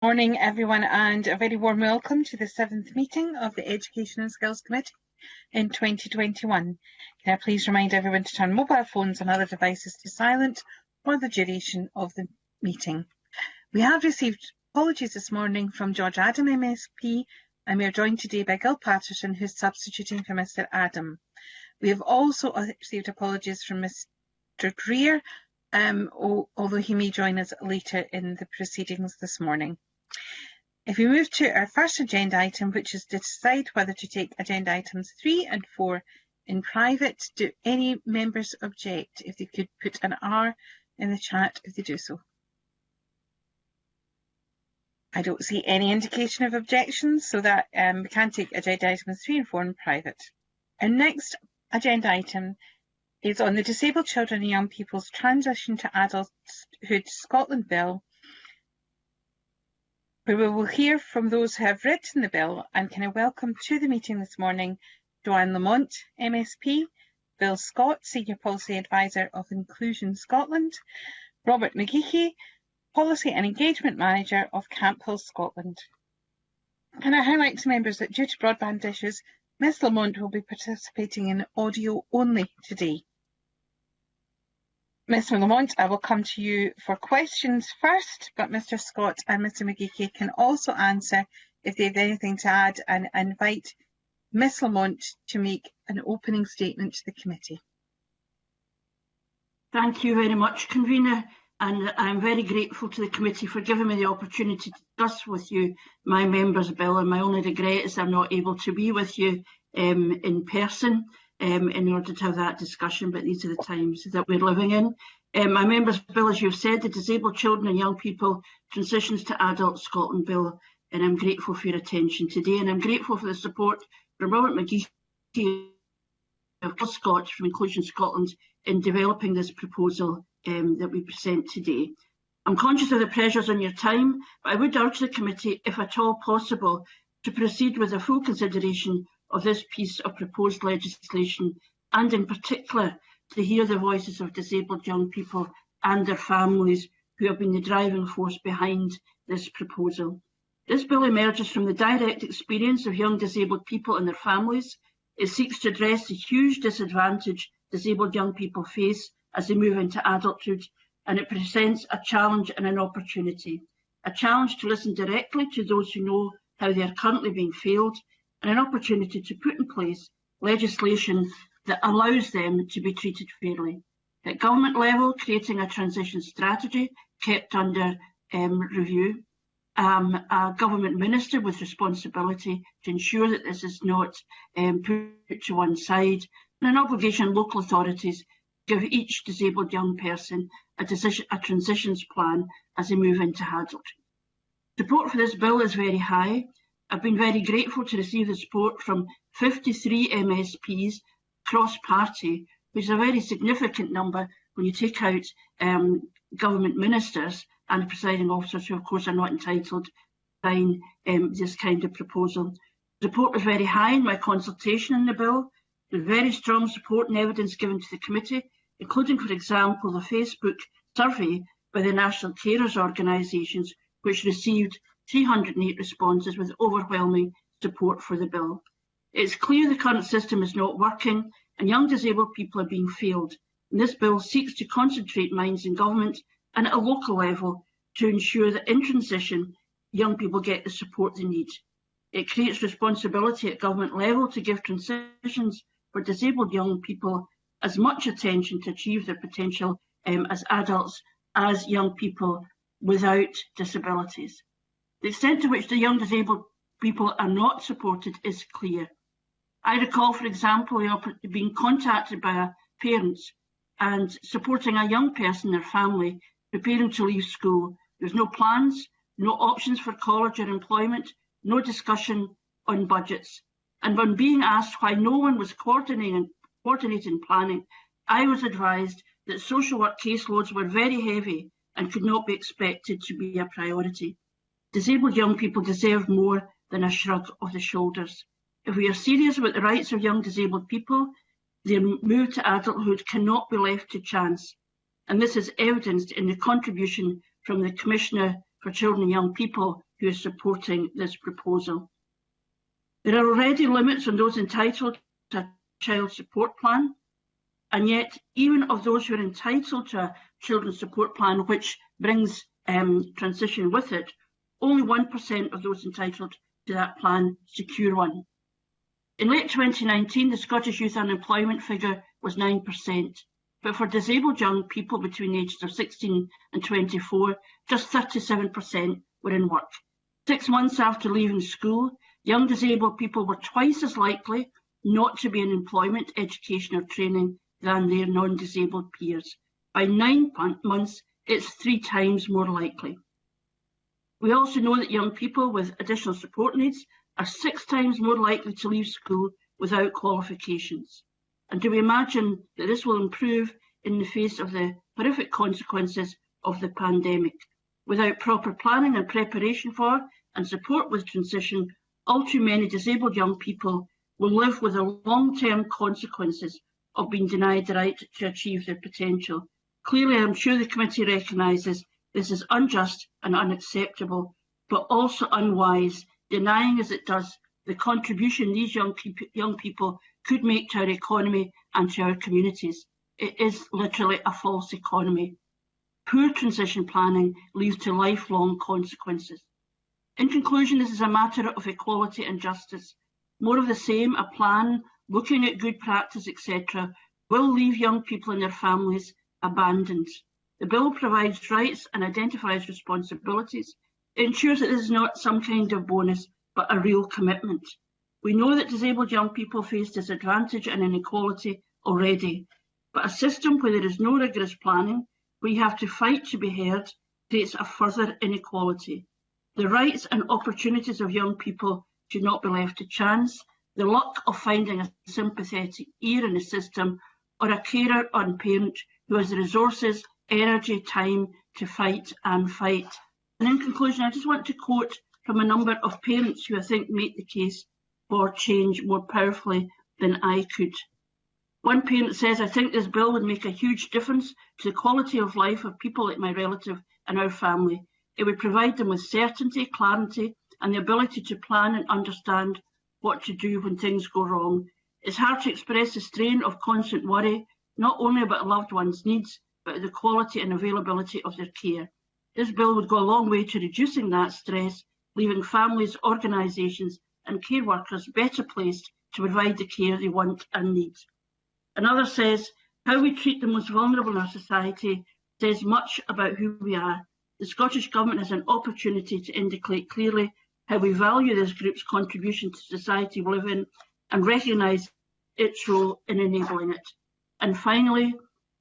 Morning everyone, and a very warm welcome to the 7th meeting of the Education and Skills Committee in 2021. Can I please remind everyone to turn mobile phones and other devices to silent for the duration of the meeting. We have received apologies this morning from George Adam MSP, and we are joined today by Gil Patterson, who's substituting for Mr Adam. We have also received apologies from Mr Greer, although he may join us later in the proceedings this morning. If we move to our first agenda item, which is to decide whether to take agenda items 3 and 4 in private, do any members object? If they could put an R in the chat if they do so. I don't see any indication of objections, so that we can take agenda items 3 and 4 in private. Our next agenda item is on the Disabled Children and Young People's Transition to Adulthood Scotland Bill, where we will hear from those who have written the bill. And can I welcome to the meeting this morning Joanne Lamont, MSP, Bill Scott, Senior Policy Advisor of Inclusion Scotland, Robert McGeechy, Policy and Engagement Manager of Camphill Scotland. Can I highlight to members that due to broadband issues, Ms Lamont will be participating in audio only today. Ms Lamont, I will come to you for questions first, but Mr Scott and Mr McGeechy can also answer if they have anything to add, and invite Ms Lamont to make an opening statement to the committee. Thank you very much, Convener, and I'm very grateful to the committee for giving me the opportunity to discuss with you my member's bill, and my only regret is I'm not able to be with you in person in order to have that discussion, but these are the times that we're living in. My member's bill, as you've said, the Disabled Children and Young People Transitions to Adult Scotland Bill, and I'm grateful for your attention today, and I'm grateful for the support from Robert McGeechy of Bill Scott from Inclusion Scotland in developing this proposal that we present today. I'm conscious of the pressures on your time, but I would urge the committee, if at all possible, to proceed with a full consideration of this piece of proposed legislation, and in particular to hear the voices of disabled young people and their families who have been the driving force behind this proposal. This bill emerges from the direct experience of young disabled people and their families. It seeks to address the huge disadvantage disabled young people face as they move into adulthood, and it presents a challenge and an opportunity. A challenge to listen directly to those who know how they are currently being failed, and an opportunity to put in place legislation that allows them to be treated fairly. At government level, creating a transition strategy kept under review, a government minister with responsibility to ensure that this is not put to one side, and an obligation on local authorities to give each disabled young person a transitions plan as they move into adulthood. Support for this bill is very high. I've been very grateful to receive the support from 53 MSPs cross-party, which is a very significant number when you take out government ministers and presiding officers who, of course, are not entitled to sign this kind of proposal. Support was very high in my consultation on the bill, with very strong support and evidence given to the committee, including, for example, the Facebook survey by the National Carers Organisations, which received 308 responses with overwhelming support for the bill. It's clear the current system is not working and young disabled people are being failed, and this bill seeks to concentrate minds in government and at a local level to ensure that in transition young people get the support they need. It creates responsibility at government level to give transitions for disabled young people as much attention to achieve their potential as adults as young people without disabilities. The extent to which the young disabled people are not supported is clear. I recall, for example, being contacted by parents and supporting a young person, their family, preparing to leave school. There's no plans, no options for college or employment, no discussion on budgets. And when being asked why no one was coordinating planning, I was advised that social work caseloads were very heavy and could not be expected to be a priority. Disabled young people deserve more than a shrug of the shoulders. If we are serious about the rights of young disabled people, their move to adulthood cannot be left to chance. And this is evidenced in the contribution from the Commissioner for Children and Young People, who is supporting this proposal. There are already limits on those entitled to a child support plan, and yet even of those who are entitled to a children's support plan, which brings transition with it, only 1% of those entitled to that plan secure one. In late 2019, the Scottish youth unemployment figure was 9%, but for disabled young people between the ages of 16 and 24, just 37% were in work. 6 months after leaving school, young disabled people were twice as likely not to be in employment, education or training than their non-disabled peers. By 9 months, it's 3 times more likely. We also know that young people with additional support needs are 6 times more likely to leave school without qualifications. And do we imagine that this will improve in the face of the horrific consequences of the pandemic? Without proper planning and preparation for and support with transition, all too many disabled young people will live with the long-term consequences of being denied the right to achieve their potential. Clearly, I'm sure the committee recognises this is unjust and unacceptable, but also unwise, denying as it does the contribution these young people could make to our economy and to our communities. It is literally a false economy. Poor transition planning leads to lifelong consequences. In conclusion, this is a matter of equality and justice. More of the same, a plan looking at good practice, etc., will leave young people and their families abandoned. The bill provides rights and identifies responsibilities. It ensures that this is not some kind of bonus, but a real commitment. We know that disabled young people face disadvantage and inequality already, but a system where there is no rigorous planning, where you have to fight to be heard, creates a further inequality. The rights and opportunities of young people should not be left to chance. The luck of finding a sympathetic ear in the system, or a carer or parent who has the resources, energy, time to fight and fight. And in conclusion, I just want to quote from a number of parents who I think make the case for change more powerfully than I could. One parent says, "I think this bill would make a huge difference to the quality of life of people like my relative and our family. It would provide them with certainty, clarity, and the ability to plan and understand what to do when things go wrong. It's hard to express the strain of constant worry, not only about a loved one's needs, but the quality and availability of their care. This bill would go a long way to reducing that stress, leaving families, organisations and care workers better placed to provide the care they want and need." Another says, "How we treat the most vulnerable in our society says much about who we are. The Scottish Government has an opportunity to indicate clearly how we value this group's contribution to society we live in and recognise its role in enabling it." And finally,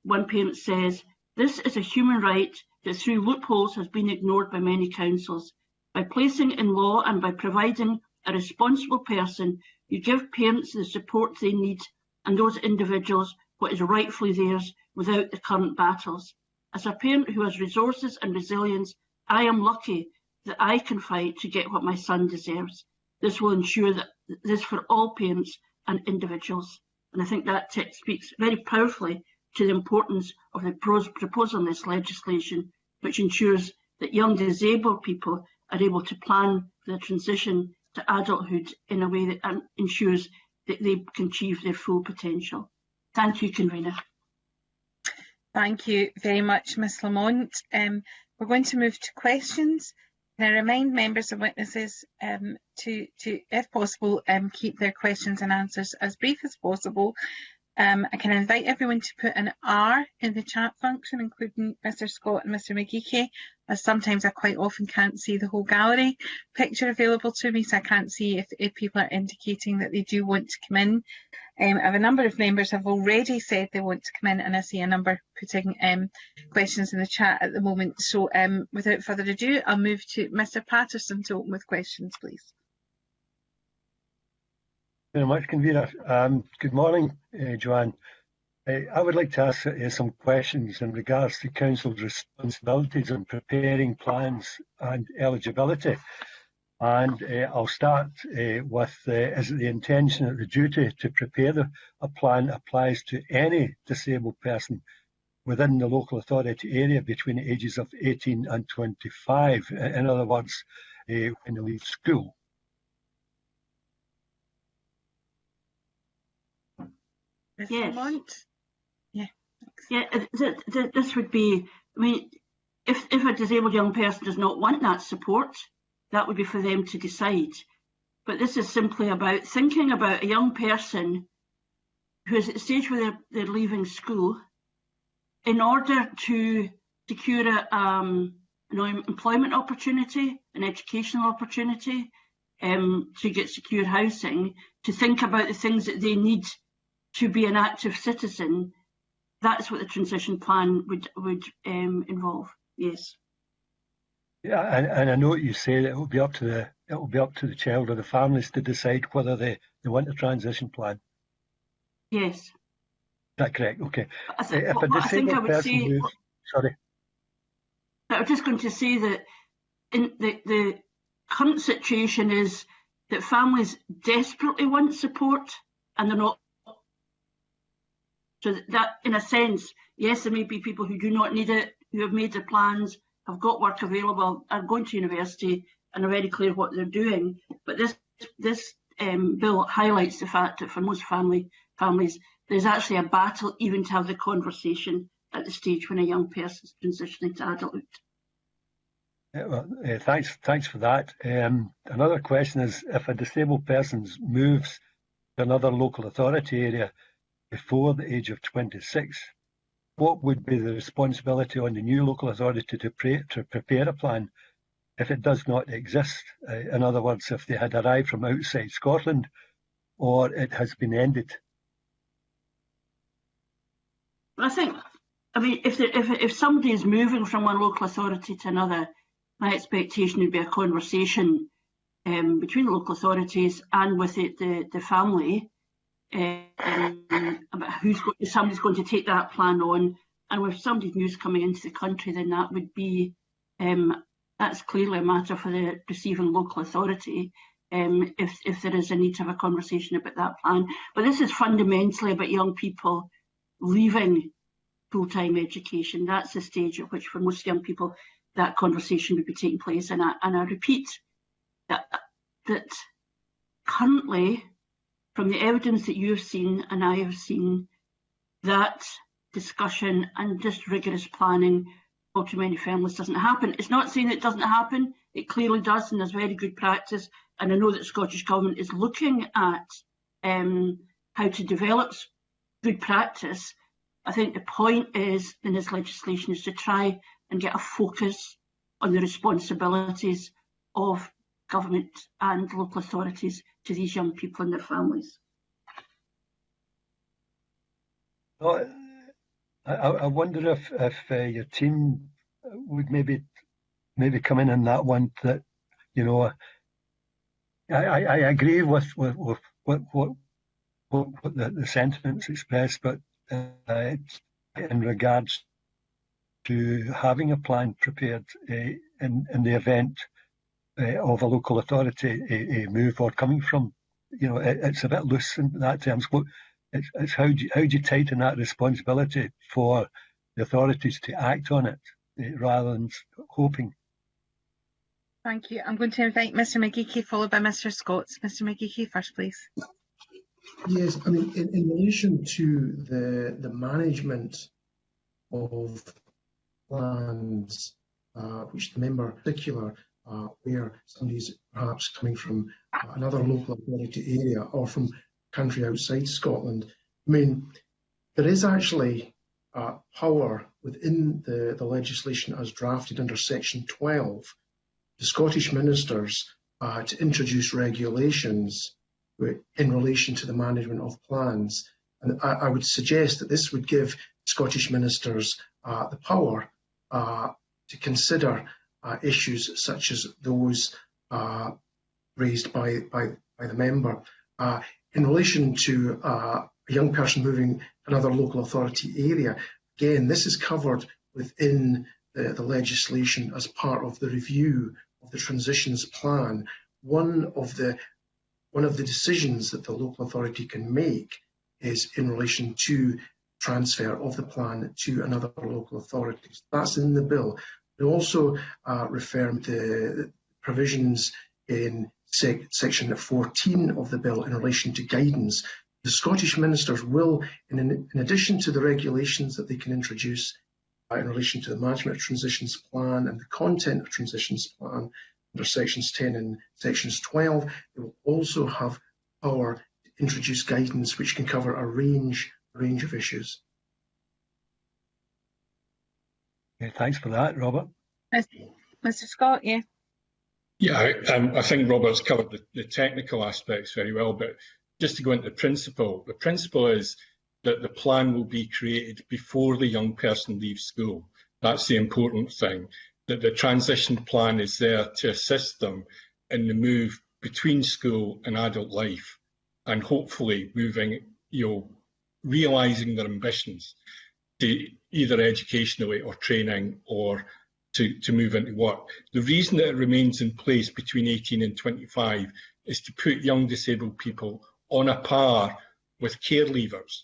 one parent says, "This is a human right that through loopholes has been ignored by many councils. By placing in law and by providing a responsible person, you give parents the support they need and those individuals what is rightfully theirs without the current battles. As a parent who has resources and resilience, I am lucky that I can fight to get what my son deserves. This will ensure that this for all parents and individuals." And I think that speaks very powerfully to the importance of the proposal in this legislation, which ensures that young disabled people are able to plan for the transition to adulthood in a way that ensures that they can achieve their full potential. Thank you, Convener. Thank you very much, Ms Lamont. We're going to move to questions. Can I remind members and witnesses to, if possible, keep their questions and answers as brief as possible. I can invite everyone to put an R in the chat function, including Mr Scott and Mr McGeechy, as sometimes I quite often can't see the whole gallery picture available to me, so I can't see if people are indicating that they do want to come in. I have a number of members have already said they want to come in, and I see a number putting questions in the chat at the moment. So without further ado, I'll move to Mr Patterson to open with questions, please. Very much, Convener. Good morning, Joanne. I would like to ask some questions in regards to Council's responsibilities in preparing plans and eligibility. And I'll start with, is it the intention that the duty to prepare a plan applies to any disabled person within the local authority area between the ages of 18 and 25? In other words, when they leave school. Yes. Lamont? Yeah. Yeah, this would be, I mean, if a disabled young person does not want that support, that would be for them to decide. But this is simply about thinking about a young person who is at the stage where they're leaving school in order to secure an employment opportunity, an educational opportunity, to get secure housing, to think about the things that they need to be an active citizen. That's what the transition plan would involve. Yes. Yeah, and I know what you say that it will be up to the child or the families to decide whether they want a transition plan. Yes. Is that correct? Okay. I was just going to say that in the current situation is that families desperately want support and they're not. So that, in a sense, yes, there may be people who do not need it, who have made their plans, have got work available, are going to university and are very clear what they're doing. But this bill highlights the fact that for most families, there's actually a battle even to have the conversation at the stage when a young person is transitioning to adulthood. Thanks for that. Another question is, if a disabled person moves to another local authority area before the age of 26, what would be the responsibility on the new local authority to prepare a plan if it does not exist? In other words, if they had arrived from outside Scotland or it has been ended. I mean, if somebody is moving from one local authority to another, my expectation would be a conversation between the local authorities and with the family about somebody's going to take that plan on, and if somebody's news coming into the country, then that would be that's clearly a matter for the receiving local authority. If there is a need to have a conversation about that plan, but this is fundamentally about young people leaving full-time education. That's the stage at which, for most young people, that conversation would be taking place. And I repeat that currently, from the evidence that you've seen and I have seen, that discussion and just rigorous planning for too many families doesn't happen. It's not saying it doesn't happen, it clearly does, and there's very good practice. And I know that the Scottish Government is looking at how to develop good practice. I think the point is, in this legislation, is to try and get a focus on the responsibilities of government and local authorities to these young people and their families. Well, I wonder if your team would maybe come in on that one. That, you know, I agree with what the sentiments expressed, but in regards to having a plan prepared in the event of a local authority a move or coming from, you know, it's a bit loose in that terms. It's how do you tighten that responsibility for the authorities to act on it rather than hoping. Thank you. I'm going to invite Mr. McGeechy, followed by Mr. Scotts. Mr. McGeechy first, please. Yes, I mean, in relation to the management of plans, which the member in particular, where somebody's perhaps coming from another local authority area or from country outside Scotland, I mean, there is actually power within the legislation as drafted under Section 12, the Scottish ministers to introduce regulations in relation to the management of plans. And I would suggest that this would give Scottish ministers the power to consider issues such as those raised by the member. In relation to a young person moving to another local authority area, again, this is covered within the legislation as part of the review of the transitions plan. One of the decisions that the local authority can make is in relation to transfer of the plan to another local authority. That's in the bill. We also refer to the provisions in section 14 of the bill in relation to guidance. The Scottish ministers will, in addition to the regulations that they can introduce in relation to the management of transitions plan and the content of transitions plan under sections 10 and sections 12, they will also have power to introduce guidance which can cover a range of issues. Okay, thanks for that, Robert. Mr. Scott, yeah. Yeah, I think Robert's covered the technical aspects very well, but just to go into the principle is that the plan will be created before the young person leaves school. That's the important thing, that the transition plan is there to assist them in the move between school and adult life, and hopefully moving, realising their ambitions to either educationally or training or to move into work. The reason that it remains in place between 18 and 25 is to put young disabled people on a par with care leavers.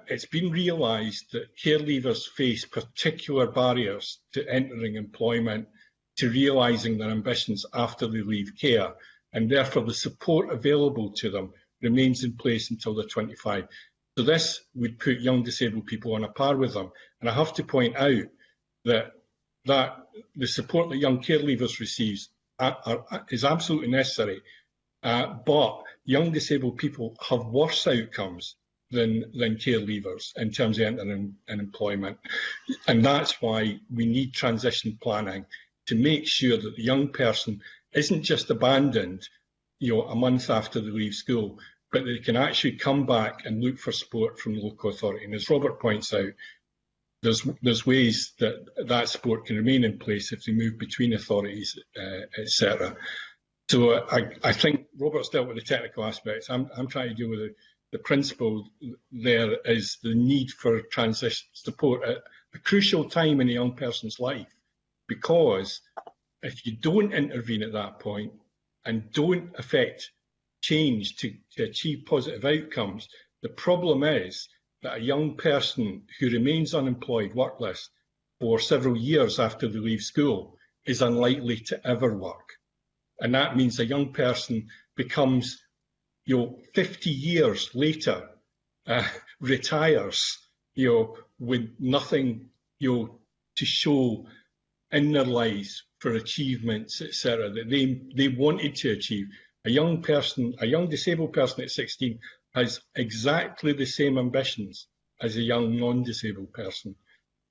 It's been realised that care leavers face particular barriers to entering employment, to realising their ambitions after they leave care, and therefore the support available to them remains in place until they're 25. So this would put young disabled people on a par with them. And I have to point out that the support that young care leavers receives is absolutely necessary, but young disabled people have worse outcomes than care leavers in terms of entering in employment. And that's why we need transition planning to make sure that the young person isn't just abandoned, a month after they leave school, but they can actually come back and look for support from the local authority. And as Robert points out, there's ways that support can remain in place if they move between authorities, etc. So I think Robert's dealt with the technical aspects. I'm trying to deal with the principle. There is the need for transition support at a crucial time in a young person's life, because if you don't intervene at that point and don't affect change to achieve positive outcomes, the problem is that a young person who remains unemployed, workless, for several years after they leave school is unlikely to ever work. And that means a young person becomes, 50 years later, retires, with nothing, to show in their lives for achievements, etc., that they wanted to achieve. A young disabled person at 16 has exactly the same ambitions as a young non-disabled person.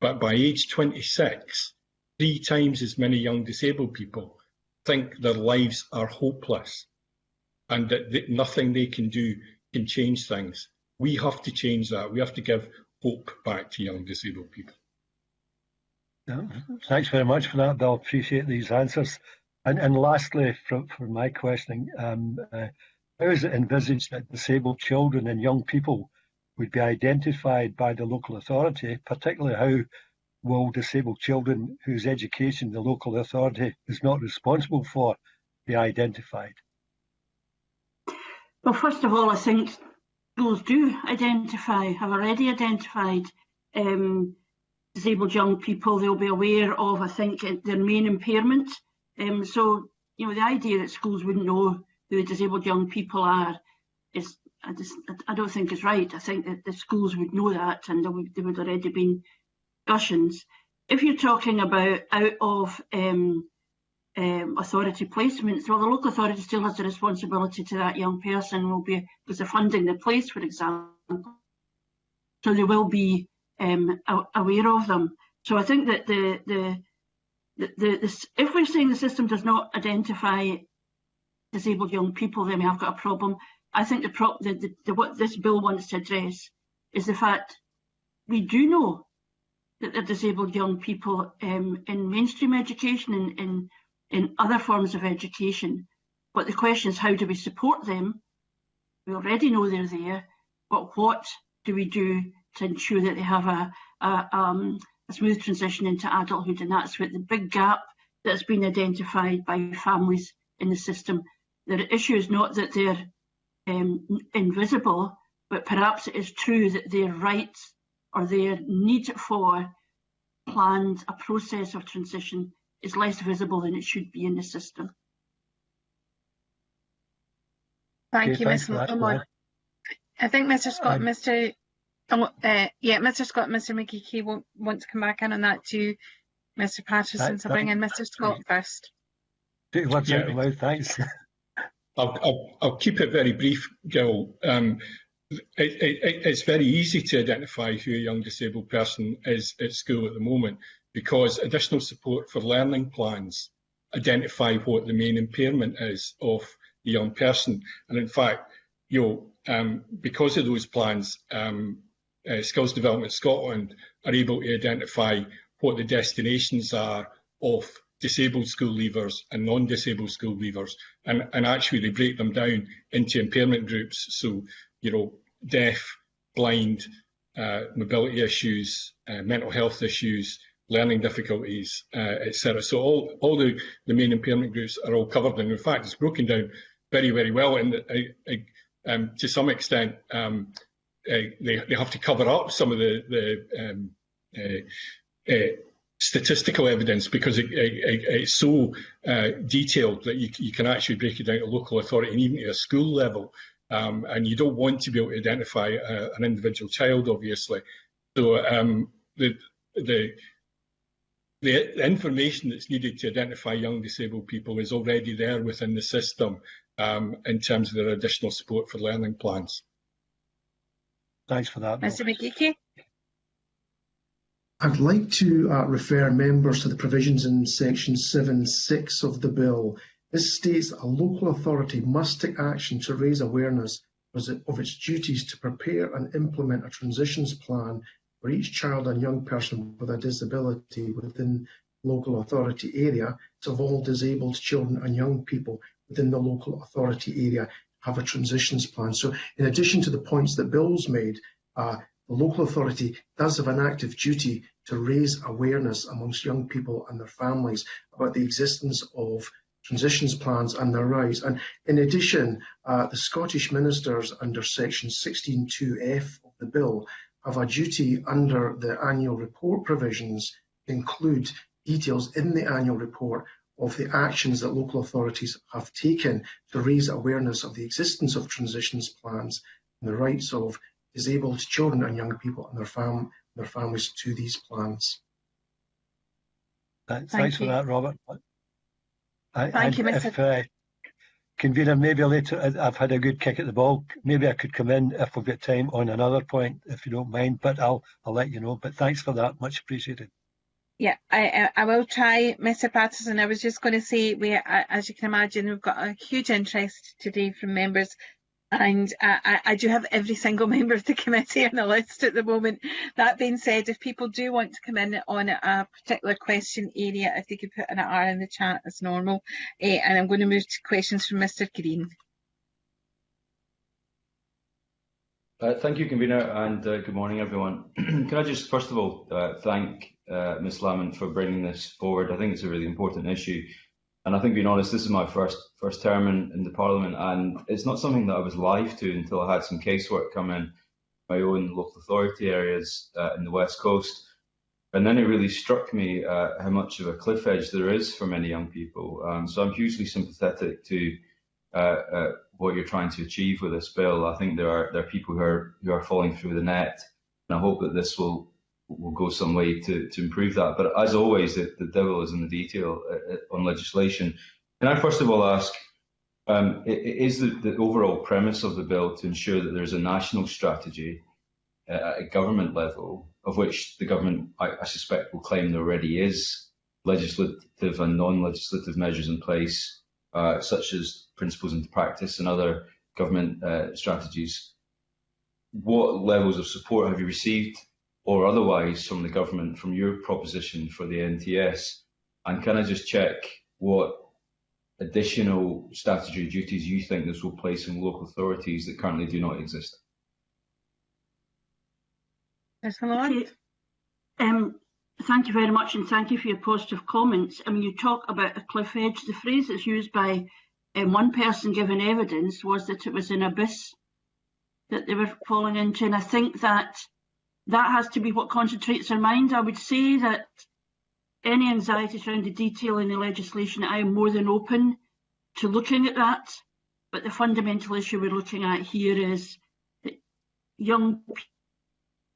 But by age 26, 3 times as many young disabled people think their lives are hopeless and that nothing they can do can change things. We have to change that. We have to give hope back to young disabled people. Yeah, thanks very much for that, Bill. Appreciate these answers. And lastly, for my questioning, how is it envisaged that disabled children and young people would be identified by the local authority? Particularly, how will disabled children whose education the local authority is not responsible for be identified? Well, first of all, I think schools have already identified disabled young people. They'll be aware of, I think, their main impairment. So, the idea that schools wouldn't know who the disabled young people are I don't think is right. I think that the schools would know that, and there would already been discussions. If you're talking about out of authority placements, well, the local authority still has the responsibility to that young person, because they're funding the place, for example. So they will be aware of them. So I think that if we're saying the system does not identify disabled young people, then we have got a problem. I think what this bill wants to address is the fact we do know that they're disabled young people in mainstream education and in other forms of education. But the question is, how do we support them? We already know they're there, but what do we do to ensure that they have a smooth transition into adulthood? And that's what the big gap that's been identified by families in the system. The issue is not that they're invisible, but perhaps it is true that their rights or their need for a process of transition is less visible than it should be in the system. Thank you, thanks Ms. for that, Lamont. Joanne. I think Mr. Scott, Mr. Scott, Mr. McGeechy won't want to come back in on that too, Mr. Patterson. So bring in Mr. Scott first. Two words out of my mouth, thanks. I'll keep it very brief, Gil. It's very easy to identify who a young disabled person is at school at the moment, because additional support for learning plans identify what the main impairment is of the young person. And in fact, because of those plans, Skills Development Scotland are able to identify what the destinations are of disabled school leavers and non-disabled school leavers, and actually they break them down into impairment groups. So, deaf, blind, mobility issues, mental health issues, learning difficulties, etc. So all the main impairment groups are all covered, and in fact it's broken down very, very well. And to some extent, they have to cover up some of the statistical evidence, because it's so detailed that you can actually break it down to local authority and even to a school level. And you don't want to be able to identify an individual child, obviously. So the information that's needed to identify young disabled people is already there within the system in terms of their additional support for learning plans. Thanks for that, Bill. Mr. McGeechy? I'd like to refer members to the provisions in section 7.6 of the bill. This states that a local authority must take action to raise awareness of its duties to prepare and implement a transitions plan for each child and young person with a disability within the local authority area, so of all disabled children and young people within the local authority area have a transitions plan. So in addition to the points that Bill's made, the local authority does have an active duty to raise awareness amongst young people and their families about the existence of transitions plans and their rights. And in addition, the Scottish ministers under section 16.2f of the bill have a duty under the annual report provisions to include details in the annual report of the actions that local authorities have taken to raise awareness of the existence of transitions plans and the rights of disabled children and young people and their families to these plans. Thanks for that, Robert. Thank you, Mr. Convener, maybe later, I've had a good kick at the ball. Maybe I could come in if we've got time on another point, if you don't mind, but I'll let you know. But thanks for that, much appreciated. Yeah, I will try, Mr. Patterson. I was just going to say, as you can imagine, we've got a huge interest today from members, and I do have every single member of the committee on the list at the moment. That being said, if people do want to come in on a particular question area, if they could put an R in the chat as normal, and I'm going to move to questions from Mr. Green. Thank you, Convener, and good morning, everyone. Can I just, first of all, thank Ms Lamont for bringing this forward. I think it's a really important issue. And I think, being honest, this is my first term in the Parliament, and it's not something that I was live to until I had some casework come in my own local authority areas in the West Coast. And then it really struck me how much of a cliff edge there is for many young people. So I'm hugely sympathetic to what you're trying to achieve with this bill. I think there are people who are falling through the net, and I hope that this will go some way to improve that. But as always, the devil is in the detail on legislation. Can I first of all ask, is the overall premise of the bill to ensure that there's a national strategy at a government level, of which the government, I suspect, will claim there already is legislative and non-legislative measures in place, such as principles into practice and other government strategies? What levels of support have you received, or otherwise, from the government, from your proposition for the NTS? And can I just check what additional statutory duties you think this will place on local authorities that currently do not exist? Okay. Thank you very much, and thank you for your positive comments. I mean, you talk about a cliff edge. The phrase that's used by one person giving evidence was that it was an abyss that they were falling into, and I think that has to be what concentrates their mind. I would say that any anxieties around the detail in the legislation, I am more than open to looking at that. But the fundamental issue we're looking at here is that young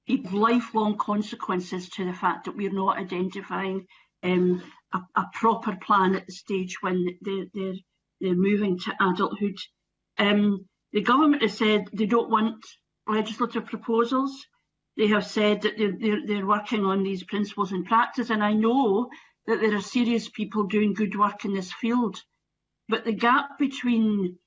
people have lifelong consequences to the fact that we're not identifying a proper plan at the stage when they're moving to adulthood. The government has said they don't want legislative proposals. They have said that they're working on these principles in practice, and I know that there are serious people doing good work in this field. But the gap between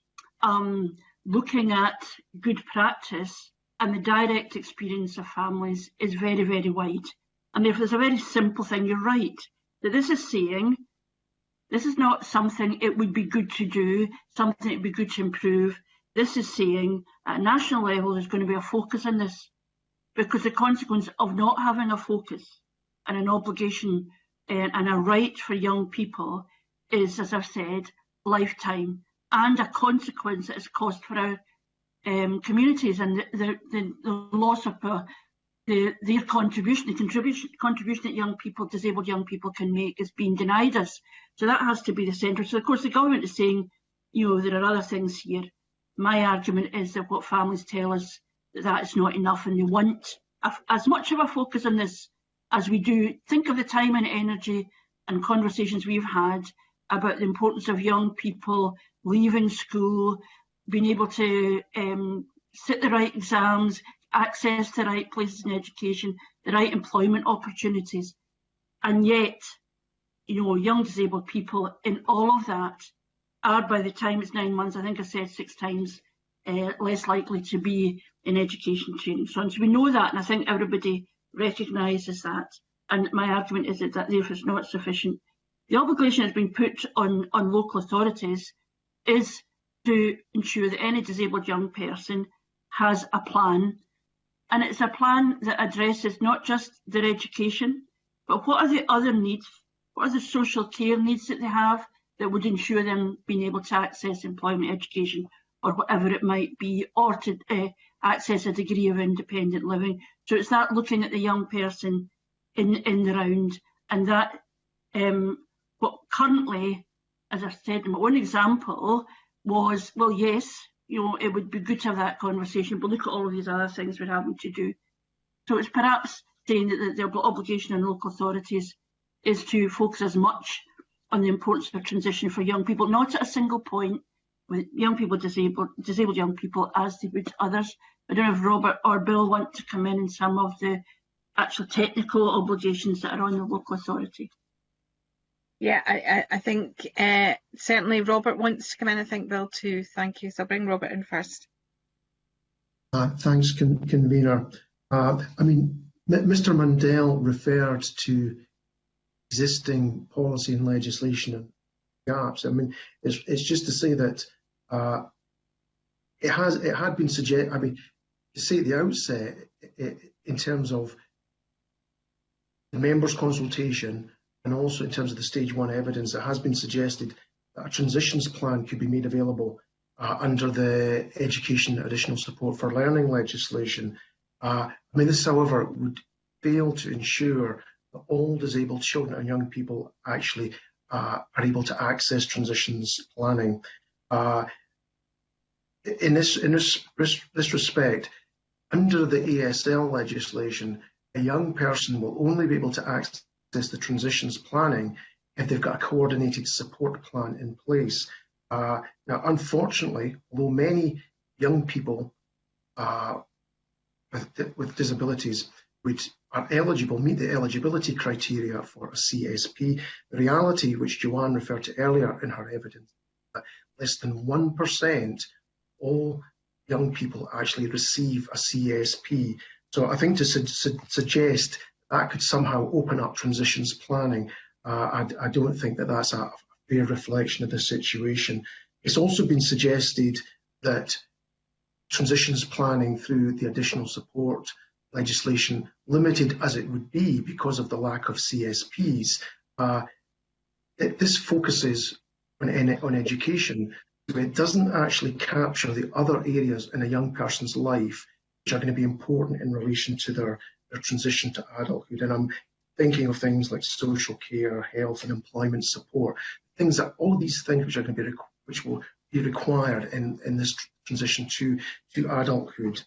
looking at good practice and the direct experience of families is very, very wide. And therefore, there's a very simple thing. You're right, that this is saying this is not something it would be good to do, something it would be good to improve. This is saying at a national level there's going to be a focus on this, because the consequence of not having a focus and an obligation and a right for young people is, as I've said, lifetime, and a consequence that is cost for our communities, and the loss of their contribution, the contribution that young people, disabled young people, can make is being denied us. So that has to be the centre. So of course the government is saying, you know, there are other things here. My argument is that what families tell us, that is not enough, and they want as much of a focus on this as we do. Think of the time and energy and conversations we've had about the importance of young people leaving school, being able to sit the right exams, access the right places in education, the right employment opportunities. And yet, you know, young disabled people in all of that are, by the time it's 9 months, I think I said 6 times, less likely to be in education, training, so on. So we know that, and I think everybody recognises that. And my argument is that therefore is not sufficient. The obligation that's been put on local authorities is to ensure that any disabled young person has a plan, and it's a plan that addresses not just their education, but what are the other needs, what are the social care needs that they have that would ensure them being able to access employment, education, or whatever it might be, or to access a degree of independent living. So it's that looking at the young person in the round, and that what currently, as I've said in my own example, was, well, yes, you know, it would be good to have that conversation, but look at all of these other things we're having to do. So it's perhaps saying that the obligation on local authorities is to focus as much on the importance of transition for young people, not at a single point with young people, disabled young people, as they would others. I don't know if Robert or Bill want to come in some of the actual technical obligations that are on the local authority. Yeah, I think certainly Robert wants to come in. I think Bill too. Thank you. So I'll bring Robert in first. Thanks, convener. I mean, Mr. Mundell referred to existing policy and legislation and gaps. I mean, it's just to say that it had been suggested. I mean, to say at the outset, in terms of the members' consultation, and also in terms of the stage 1 evidence, it has been suggested that a transitions plan could be made available under the Education Additional Support for Learning legislation. I mean, this, however, would fail to ensure that all disabled children and young people actually are able to access transitions planning. In this respect, under the ASL legislation, a young person will only be able to access the transitions planning if they've got a coordinated support plan in place. Now, unfortunately, although many young people with disabilities are eligible, meet the eligibility criteria for a CSP, the reality which Joanne referred to earlier in her evidence, that less than 1% all young people actually receive a CSP. So I think to suggest that could somehow open up transitions planning, I don't think that that's a fair reflection of the situation. It's also been suggested that transitions planning through the additional support legislation, limited as it would be because of the lack of CSPs, this focuses on education, so it doesn't actually capture the other areas in a young person's life which are going to be important in relation to their transition to adulthood. And thinking of things like social care, health and employment support, things that all of these things which are going to be which will be required in this transition to adulthood.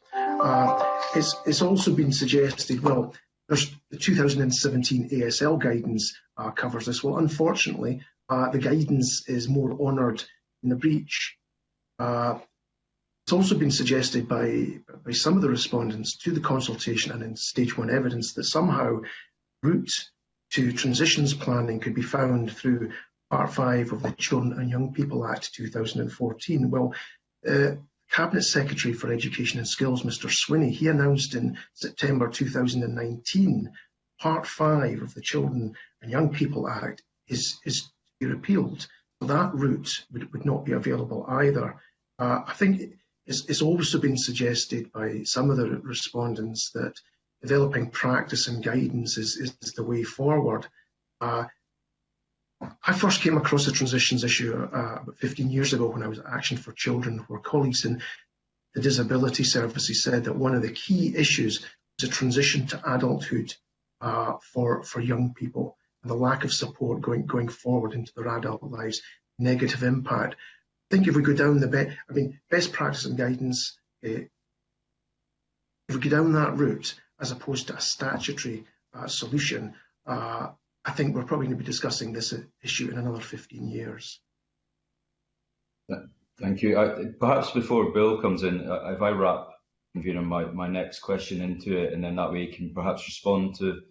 It's also been suggested, well, there's the 2017 ASL guidance covers this. Well, unfortunately, the guidance is more honoured in the breach. It's also been suggested by some of the respondents to the consultation and in stage 1 evidence that somehow route to transitions planning could be found through Part 5 of the Children and Young People Act 2014. Well, Cabinet Secretary for Education and Skills, Mr. Swinney, he announced in September 2019 Part 5 of the Children and Young People Act is to be repealed. So that route would not be available either. I think it's also been suggested by some of the respondents that developing practice and guidance is the way forward. I first came across the transitions issue about 15 years ago when I was at Action for Children, where colleagues in the disability services said that one of the key issues was a transition to adulthood for young people, and the lack of support going forward into their adult lives, negative impact. I think if we go down best practice and guidance, if we go down that route as opposed to a statutory solution, I think we're probably going to be discussing this issue in another 15 years. Thank you. Perhaps before Bill comes in, if I wrap my next question into it, and then that way you can perhaps respond to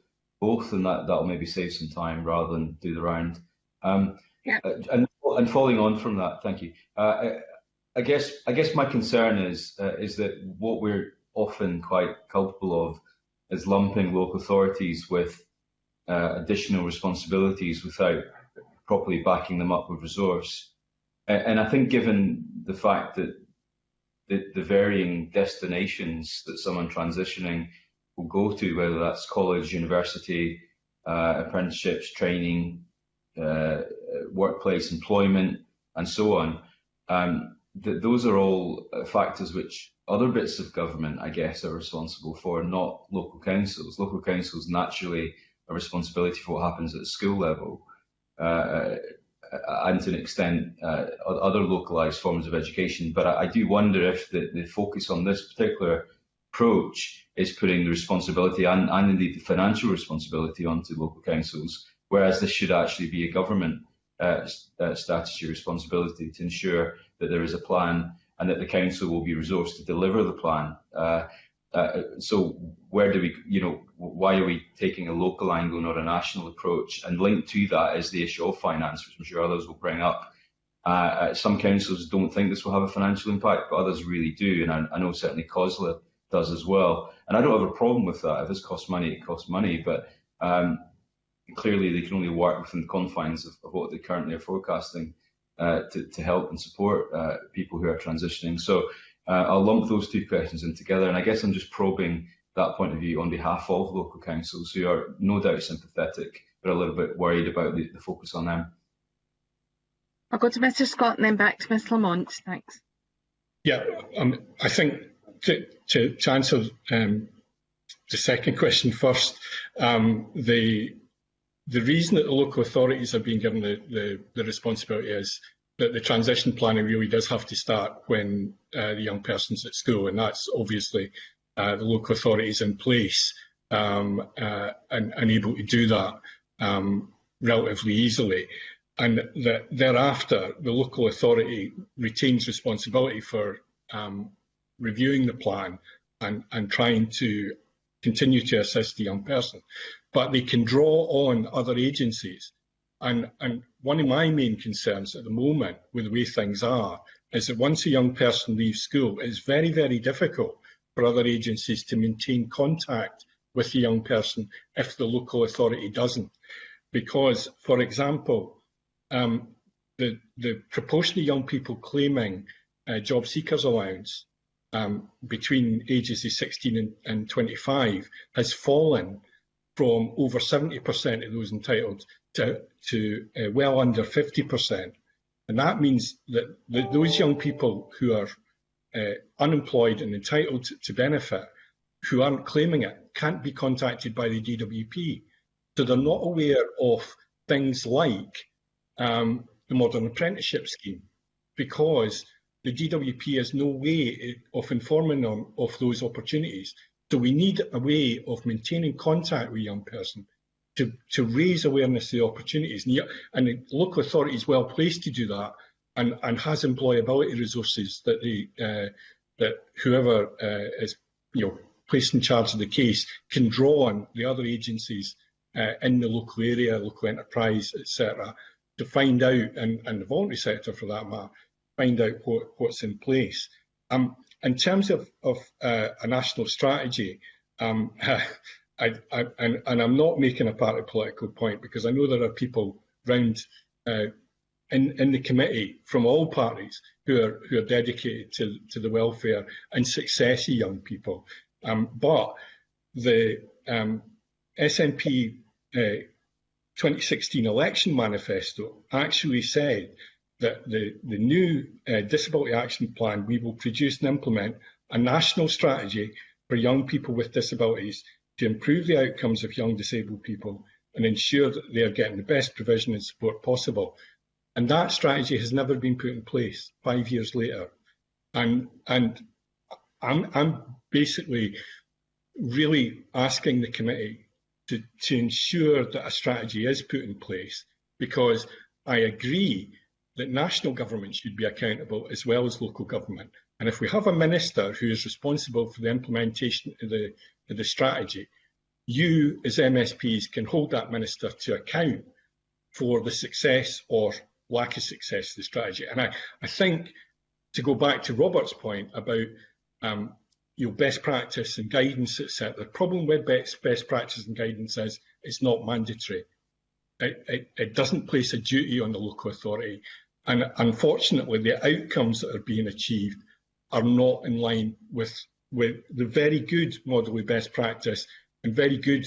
both, and that'll maybe save some time rather than do the round. Yeah. And following on from that, thank you. I guess my concern is that what we're often quite culpable of is lumping local authorities with additional responsibilities without properly backing them up with resource. And I think given the fact that the varying destinations that someone transitioning will go to, whether that's college, university, apprenticeships, training, workplace employment, and so on, that those are all factors which other bits of government, I guess, are responsible for, not local councils. Local councils naturally a responsibility for what happens at the school level, and to an extent other localised forms of education. But I do wonder if the focus on this particular approach is putting the responsibility and indeed the financial responsibility onto local councils, whereas this should actually be a government statutory responsibility to ensure that there is a plan and that the council will be resourced to deliver the plan. So where do we, why are we taking a local angle, not a national approach? And linked to that is the issue of finance, which I'm sure others will bring up. Some councils don't think this will have a financial impact, but others really do. And I know certainly COSLA does as well. And I don't have a problem with that. If this costs money, it costs money. But clearly they can only work within the confines of what they currently are forecasting to help and support people who are transitioning. So I'll lump those two questions in together, and I guess I'm just probing that point of view on behalf of local councils who are no doubt sympathetic, but a little bit worried about the focus on them. I'll go to Mr. Scott and then back to Ms. Lamont. Thanks. Yeah, I think to answer the second question first, the reason that the local authorities are being given the responsibility is that the transition planning really does have to start when the young person's at school, and that's obviously the local authorities in place and able to do that relatively easily. And that thereafter, the local authority retains responsibility for reviewing the plan and trying to continue to assist the young person. But they can draw on other agencies. And one of my main concerns at the moment with the way things are is that once a young person leaves school, it's very, very difficult for other agencies to maintain contact with the young person if the local authority doesn't. Because, for example, the proportion of young people claiming job seekers allowance between ages of 16 and 25 has fallen from over 70% of those entitled to well under 50%. And that means that those young people who are unemployed and entitled to benefit, who aren't claiming it, can't be contacted by the DWP. So they're not aware of things like the modern apprenticeship scheme, because the DWP has no way of informing them of those opportunities. So we need a way of maintaining contact with young person to raise awareness of the opportunities. And the local authority is well placed to do that, and has employability resources that that whoever is placed in charge of the case can draw on the other agencies in the local area, local enterprise, etc., to find out, and the voluntary sector for that matter, find out what's in place. In terms of a national strategy, and I'm not making a party political point, because I know there are people round in the committee from all parties who are dedicated to the welfare and success of young people. But the SNP 2016 election manifesto actually said that the new Disability Action Plan, we will produce and implement a national strategy for young people with disabilities to improve the outcomes of young disabled people and ensure that they are getting the best provision and support possible. And that strategy has never been put in place 5 years later. And I'm basically really asking the committee to ensure that a strategy is put in place, because I agree that national government should be accountable as well as local government. And if we have a minister who is responsible for the implementation of the strategy, you as MSPs can hold that minister to account for the success or lack of success of the strategy. And I think, to go back to Robert's point about best practice and guidance, etc., the problem with best practice and guidance is it's not mandatory. It doesn't place a duty on the local authority. And unfortunately, the outcomes that are being achieved are not in line with the very good model of best practice and very good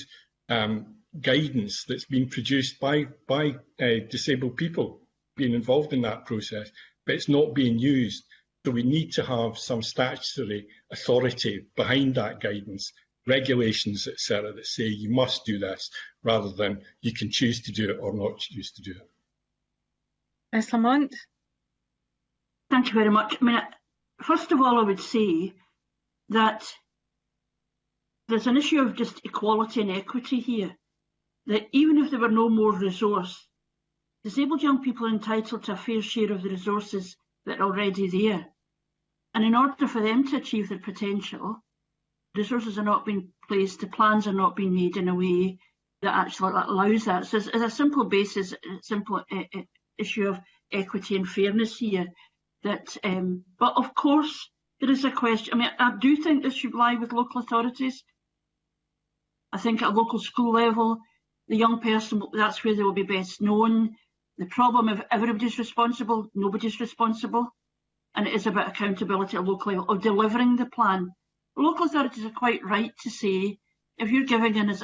guidance that's been produced by disabled people being involved in that process, but it's not being used. So we need to have some statutory authority behind that guidance, regulations, etc., that say you must do this, rather than you can choose to do it or not choose to do it. Ms. Lamont. Thank you very much. I mean, first of all, I would say that there's an issue of just equality and equity here, that even if there were no more resource, disabled young people are entitled to a fair share of the resources that are already there. And in order for them to achieve their potential, resources are not being placed, the plans are not being made in a way that actually allows that. So it's a simple basis, a simple issue of equity and fairness here. But of course, there is a question. I mean, I do think this should lie with local authorities. I think at a local school level, the young person, that's where they will be best known. The problem, if everybody's responsible, nobody's responsible. And it is about accountability at a local level of delivering the plan. Local authorities are quite right to say, if you're giving in as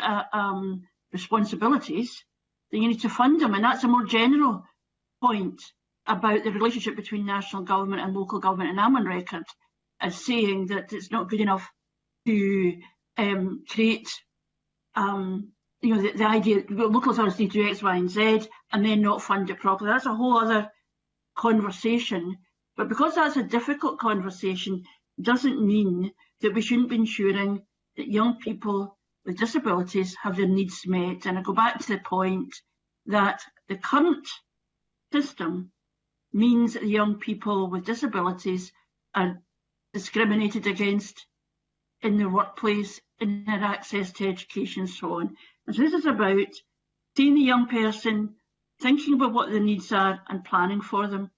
responsibilities, then you need to fund them. And that's a more general point about the relationship between national government and local government. And I'm on record as saying that it's not good enough to create the idea that local authorities need to do X, Y, and Z and then not fund it properly. That's a whole other conversation. But because that's a difficult conversation, doesn't mean that we shouldn't be ensuring that young people with disabilities have their needs met. And I go back to the point that the current system means that young people with disabilities are discriminated against in their workplace, in their access to education and so on. And so this is about seeing the young person, thinking about what their needs are and planning for them.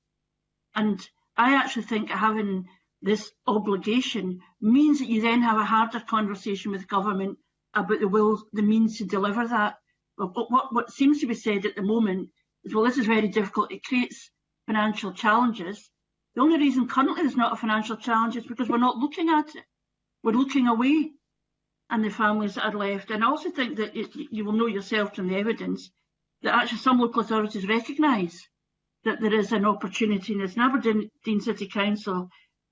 And I actually think having this obligation means that you then have a harder conversation with government about the means to deliver that. What seems to be said at the moment is, well, this is very difficult. It creates financial challenges. The only reason currently there's not a financial challenge is because we're not looking at it. We're looking away, and the families that are left. And I also think that you will know yourself from the evidence that actually some local authorities recognise that there is an opportunity. And as an Aberdeen City Council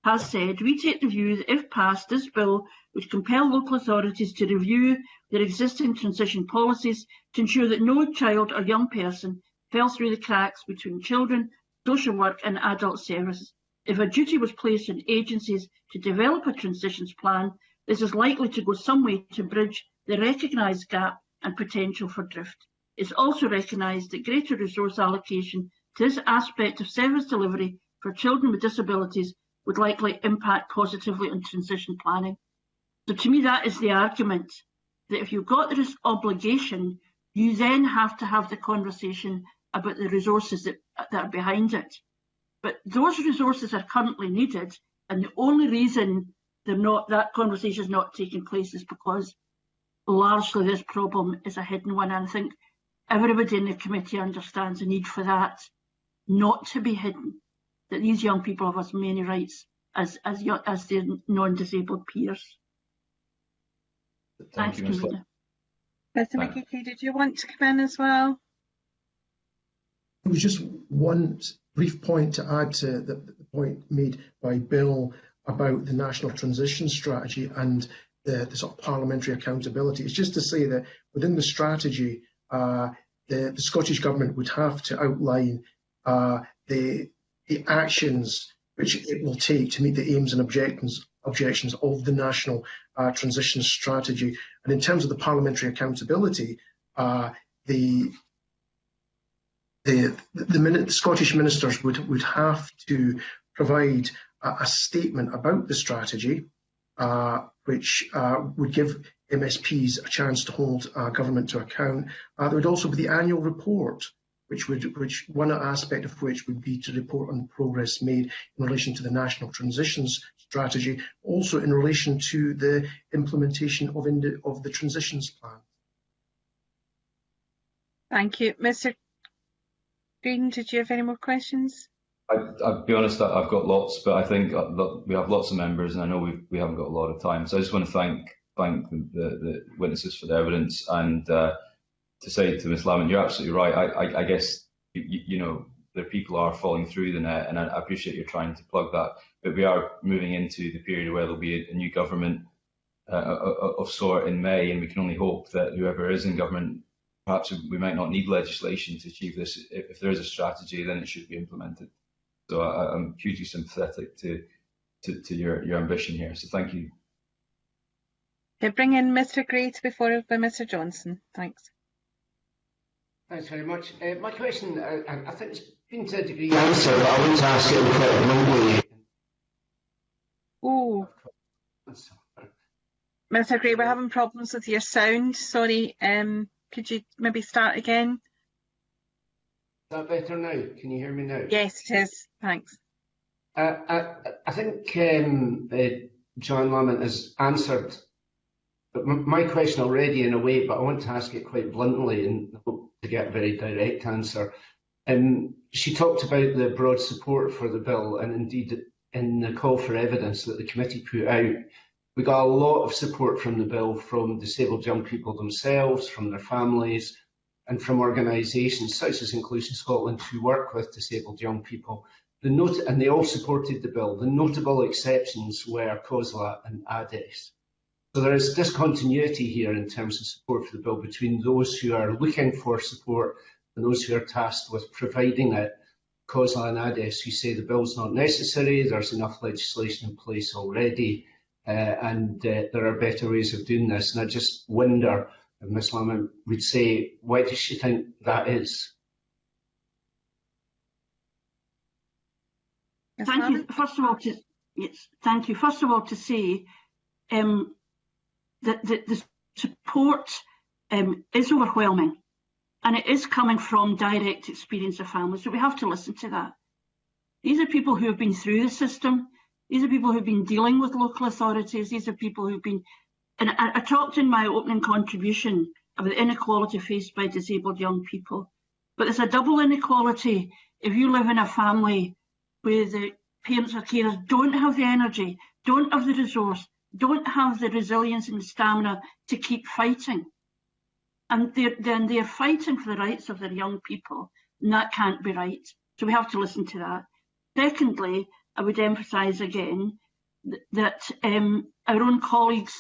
has said, we take the view that if passed, this bill would compel local authorities to review their existing transition policies to ensure that no child or young person fell through the cracks between children, social work and adult services. If a duty was placed on agencies to develop a transitions plan, this is likely to go some way to bridge the recognised gap and potential for drift. It's also recognised that greater resource allocation to this aspect of service delivery for children with disabilities would likely impact positively on transition planning. So to me, that is the argument, that if you've got this obligation, you then have to have the conversation about the resources that are behind it. But those resources are currently needed, and the only reason that conversation is not taking place is because largely this problem is a hidden one. And I think everybody in the committee understands the need for that not to be hidden, that these young people have as many rights as their non-disabled peers. Thank you, Ms. Flynn. Mr. McKeechee, did you want to come in as well? There was just one brief point to add to the point made by Bill about the National Transition Strategy and the sort of parliamentary accountability. It's just to say that within the strategy, the Scottish Government would have to outline the actions which it will take to meet the aims and objections of the National Transition Strategy. And in terms of the parliamentary accountability, the Scottish ministers would have to provide a statement about the strategy, which would give MSPs a chance to hold government to account. There would also be the annual report, which one aspect of which would be to report on progress made in relation to the National Transitions Strategy, also in relation to the implementation of the transitions plan. Thank you. Mr. Green, did you have any more questions? I'll be honest, I've got lots, but I think we have lots of members, and I know we haven't got a lot of time. So I just want to thank the witnesses for the evidence, and to say to Ms. Lamont, you're absolutely right. I guess you know the people are falling through the net, and I appreciate you're trying to plug that. But we are moving into the period where there'll be a new government of sort in May, and we can only hope that whoever is in government, perhaps we might not need legislation to achieve this. If there is a strategy, then it should be implemented. So I'm hugely sympathetic to your ambition here. So thank you. Okay, bring in Mr. Gray to be followed by Mr. Johnson. Thanks. Thanks very much. My question, I think it's been to a degree answered, but I want to ask it quite bluntly. Oh, Mr. Gray, we're having problems with your sound. Sorry. Could you maybe start again? Is that better now? Can you hear me now? Yes, it is. Thanks. I think John Lamont has answered my question already in a way, but I want to ask it quite bluntly and hope to get a very direct answer. She talked about the broad support for the bill, and indeed in the call for evidence that the committee put out, we got a lot of support from the bill from disabled young people themselves, from their families, and from organisations such as Inclusion Scotland who work with disabled young people. And they all supported the bill. The notable exceptions were COSLA and ADES. So there is discontinuity here in terms of support for the bill between those who are looking for support and those who are tasked with providing it. COSLA and ADES who say the bill's not necessary, there's enough legislation in place already, and there are better ways of doing this. And I just wonder if Ms. Lamont would say, why does she think that is? Thank you. First of all, to say that the support is overwhelming, and it is coming from direct experience of families. So we have to listen to that. These are people who have been through the system. These are people who've been dealing with local authorities. These are people who've been, and I talked in my opening contribution about the inequality faced by disabled young people. But there's a double inequality if you live in a family where the parents or carers don't have the energy, don't have the resource, don't have the resilience and the stamina to keep fighting. And they're fighting for the rights of their young people, and that can't be right. So we have to listen to that. Secondly, I would emphasise again that our own colleagues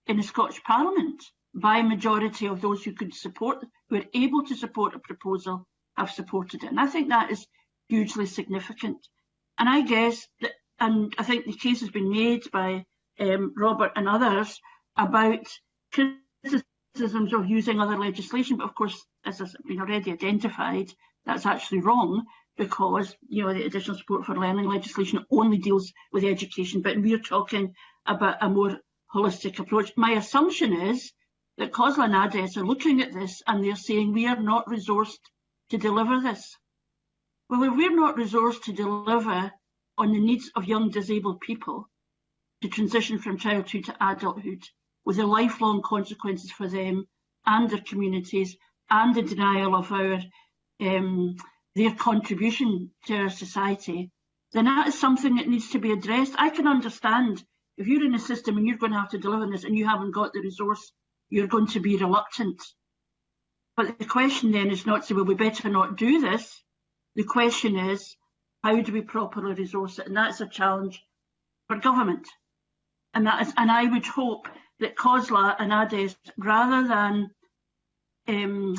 in the Scottish Parliament, by a majority of those who could support, who are able to support a proposal, have supported it. And I think that is hugely significant. And I guess that, and I think the case has been made by Robert and others about criticisms of using other legislation, but of course, as has been already identified, that's actually wrong, because the additional support for learning legislation only deals with education, but we're talking about a more holistic approach. My assumption is that COSLA and ADES are looking at this and they're saying we are not resourced to deliver this. Well, if we're not resourced to deliver on the needs of young disabled people to transition from childhood to adulthood, with the lifelong consequences for them and their communities, and the denial of their contribution to our society, then that is something that needs to be addressed. I can understand if you're in a system and you're going to have to deliver this and you haven't got the resource, you're going to be reluctant. But the question then is not to say, well, we better not do this. The question is, how do we properly resource it? And that's a challenge for government. And I would hope that COSLA and ADES, rather than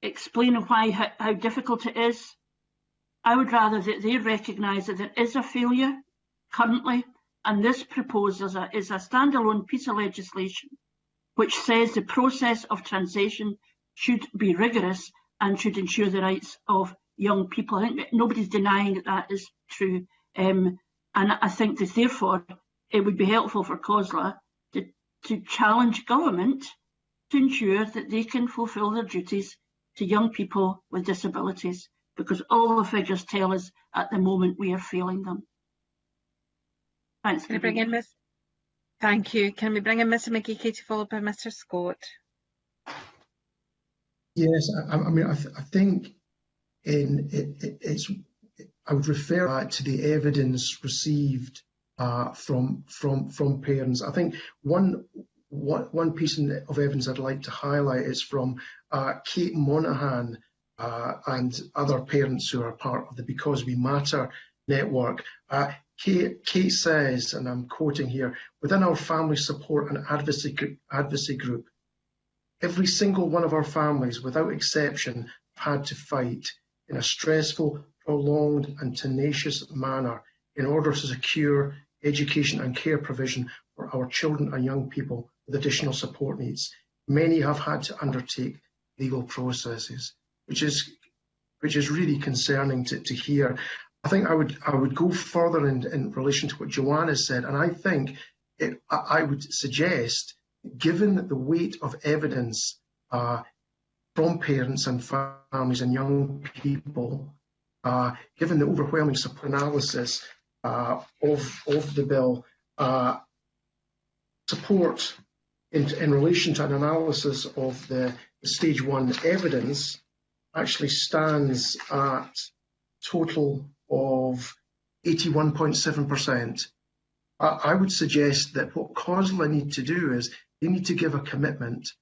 explaining how difficult it is, I would rather that they recognise that there is a failure currently, and this proposal is a standalone piece of legislation which says the process of transition should be rigorous and should ensure the rights of young people. I think that nobody's denying that that is true, and I think that therefore it would be helpful for COSLA to challenge government to ensure that they can fulfil their duties to young people with disabilities, because all the figures tell us at the moment we are failing them. Thanks. Can I bring in Miss? Thank you. Can we bring in Mr McGeechy, followed by Mr Scott? Yes, I mean, I think I would refer back to the evidence received from parents. I think one piece of evidence I'd like to highlight is from Kate Monaghan and other parents who are part of the Because We Matter network. Kate says, and I'm quoting here, within our family support and advocacy group, every single one of our families, without exception, had to fight in a stressful, prolonged and tenacious manner in order to secure education and care provision for our children and young people with additional support needs. Many have had to undertake legal processes, which is really concerning to hear. I think I would go further in relation to what Joanne said, and I think I would suggest, given the weight of evidence from parents and families and young people, given the overwhelming support analysis of the bill, support in relation to an analysis of the stage 1 evidence actually stands at total of 81.7%. I would suggest that what COSLA need to do is they need to give a commitment,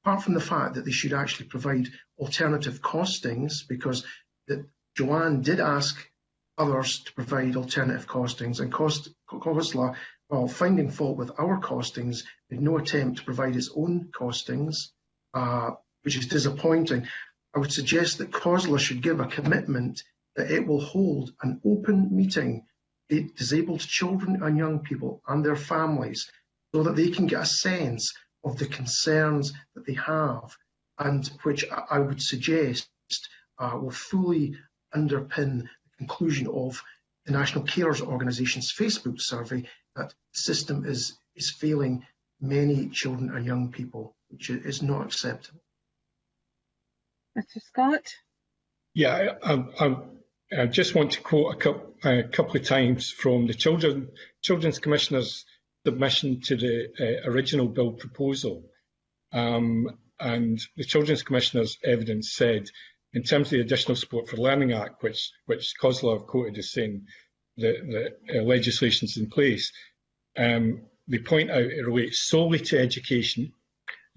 apart from the fact that they should actually provide alternative costings, because Joanne did ask others to provide alternative costings, and COSLA, while finding fault with our costings, made no attempt to provide its own costings, which is disappointing. I would suggest that COSLA should give a commitment that it will hold an open meeting with disabled children and young people and their families, so that they can get a sense of the concerns that they have, and which I would suggest will fully underpin the conclusion of the National Carers Organisation's Facebook survey that the system is failing many children and young people, which is not acceptable. Mr Scott? Yeah, I just want to quote a couple of times from the Children's Commissioner's submission to the original bill proposal. And the Children's Commissioner's evidence said, in terms of the Additional Support for Learning Act, which COSLA have quoted as saying the legislation's in place, they point out it relates solely to education,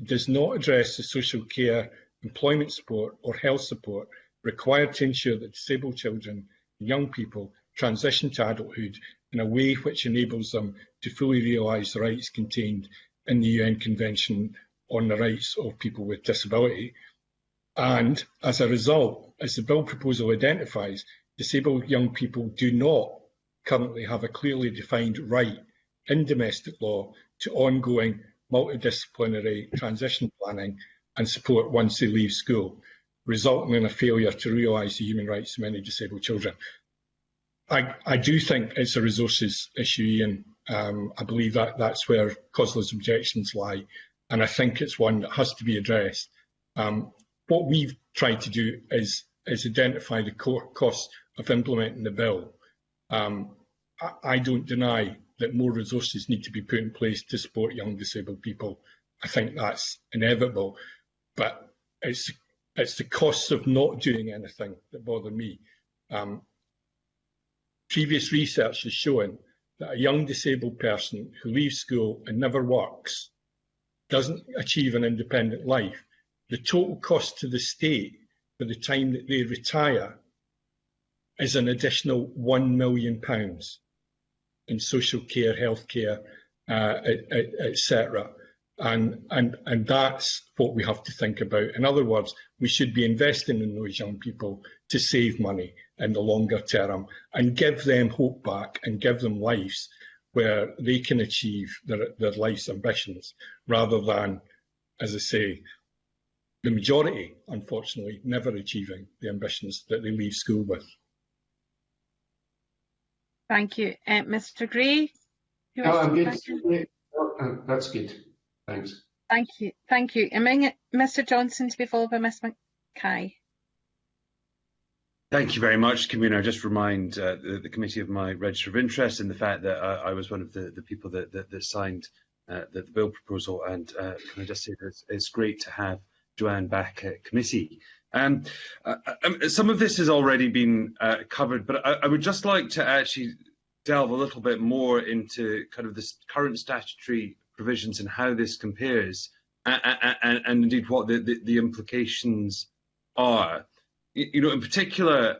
does not address the social care, employment support or health support required to ensure that disabled children and young people transition to adulthood in a way which enables them to fully realise the rights contained in the UN Convention on the Rights of People with Disability. And as a result, as the bill proposal identifies, disabled young people do not currently have a clearly defined right in domestic law to ongoing multidisciplinary transition planning and support once they leave school, resulting in a failure to realise the human rights of many disabled children. I do think it's a resources issue, Ian. I believe that's where COSLA's objections lie, and I think it's one that has to be addressed. What we've tried to do is identify the cost of implementing the bill. I don't deny that more resources need to be put in place to support young disabled people. I think that's inevitable, but it's the costs of not doing anything that bother me. Previous research has shown that a young disabled person who leaves school and never works, doesn't achieve an independent life, the total cost to the state for the time that they retire is an additional £1 million in social care, healthcare, etc. And that's what we have to think about. In other words, we should be investing in those young people to save money in the longer term and give them hope back and give them lives where they can achieve their life's ambitions, rather than, as I say, the majority, unfortunately, never achieving the ambitions that they leave school with. Thank you. Mr. Gray? No, I'm good. That's good. Thanks. Thank you. Thank you. Mr. Johnson to be followed by Ms. Mackay. Thank you very much, Convener. Just remind the committee of my register of interest in the fact that I was one of the people that signed the bill proposal, and can I just say that it's great to have Joanne back at committee. Some of this has already been covered, but I would just like to actually delve a little bit more into kind of the current statutory provisions and how this compares, and indeed what the implications are. You know, in particular,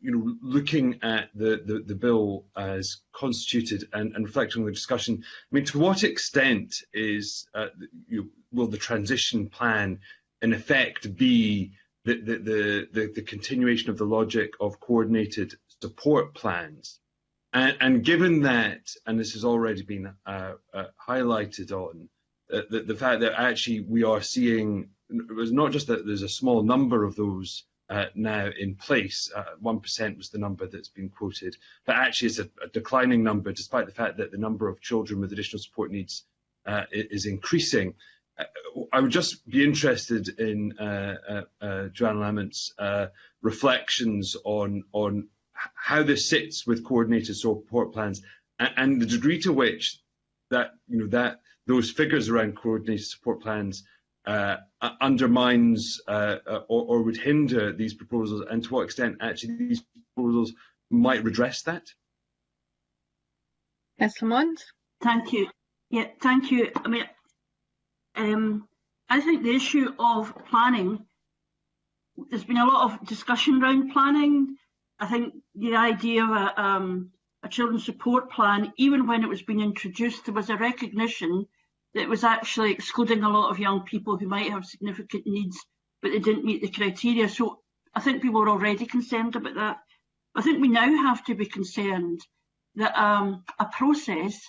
looking at the bill as constituted and reflecting on the discussion, I mean, to what extent is will the transition plan in effect be the continuation of the logic of coordinated support plans? And given that, and this has already been highlighted on, the fact that actually we are seeing, it's not just that there's a small number of those now in place, 1% was the number that's been quoted, but actually it's a declining number despite the fact that the number of children with additional support needs is increasing. I would just be interested in Joanne Lamont's reflections on how this sits with coordinated support plans and the degree to which that those figures around coordinated support plans undermines or would hinder these proposals, and to what extent actually these proposals might redress that. Ms. Lamont? Thank you. Yeah, thank you. I mean, I think the issue of planning, there's been a lot of discussion around planning. I think the idea of a children's support plan, even when it was being introduced, there was a recognition that it was actually excluding a lot of young people who might have significant needs, but they didn't meet the criteria. So I think people were already concerned about that. I think we now have to be concerned that a process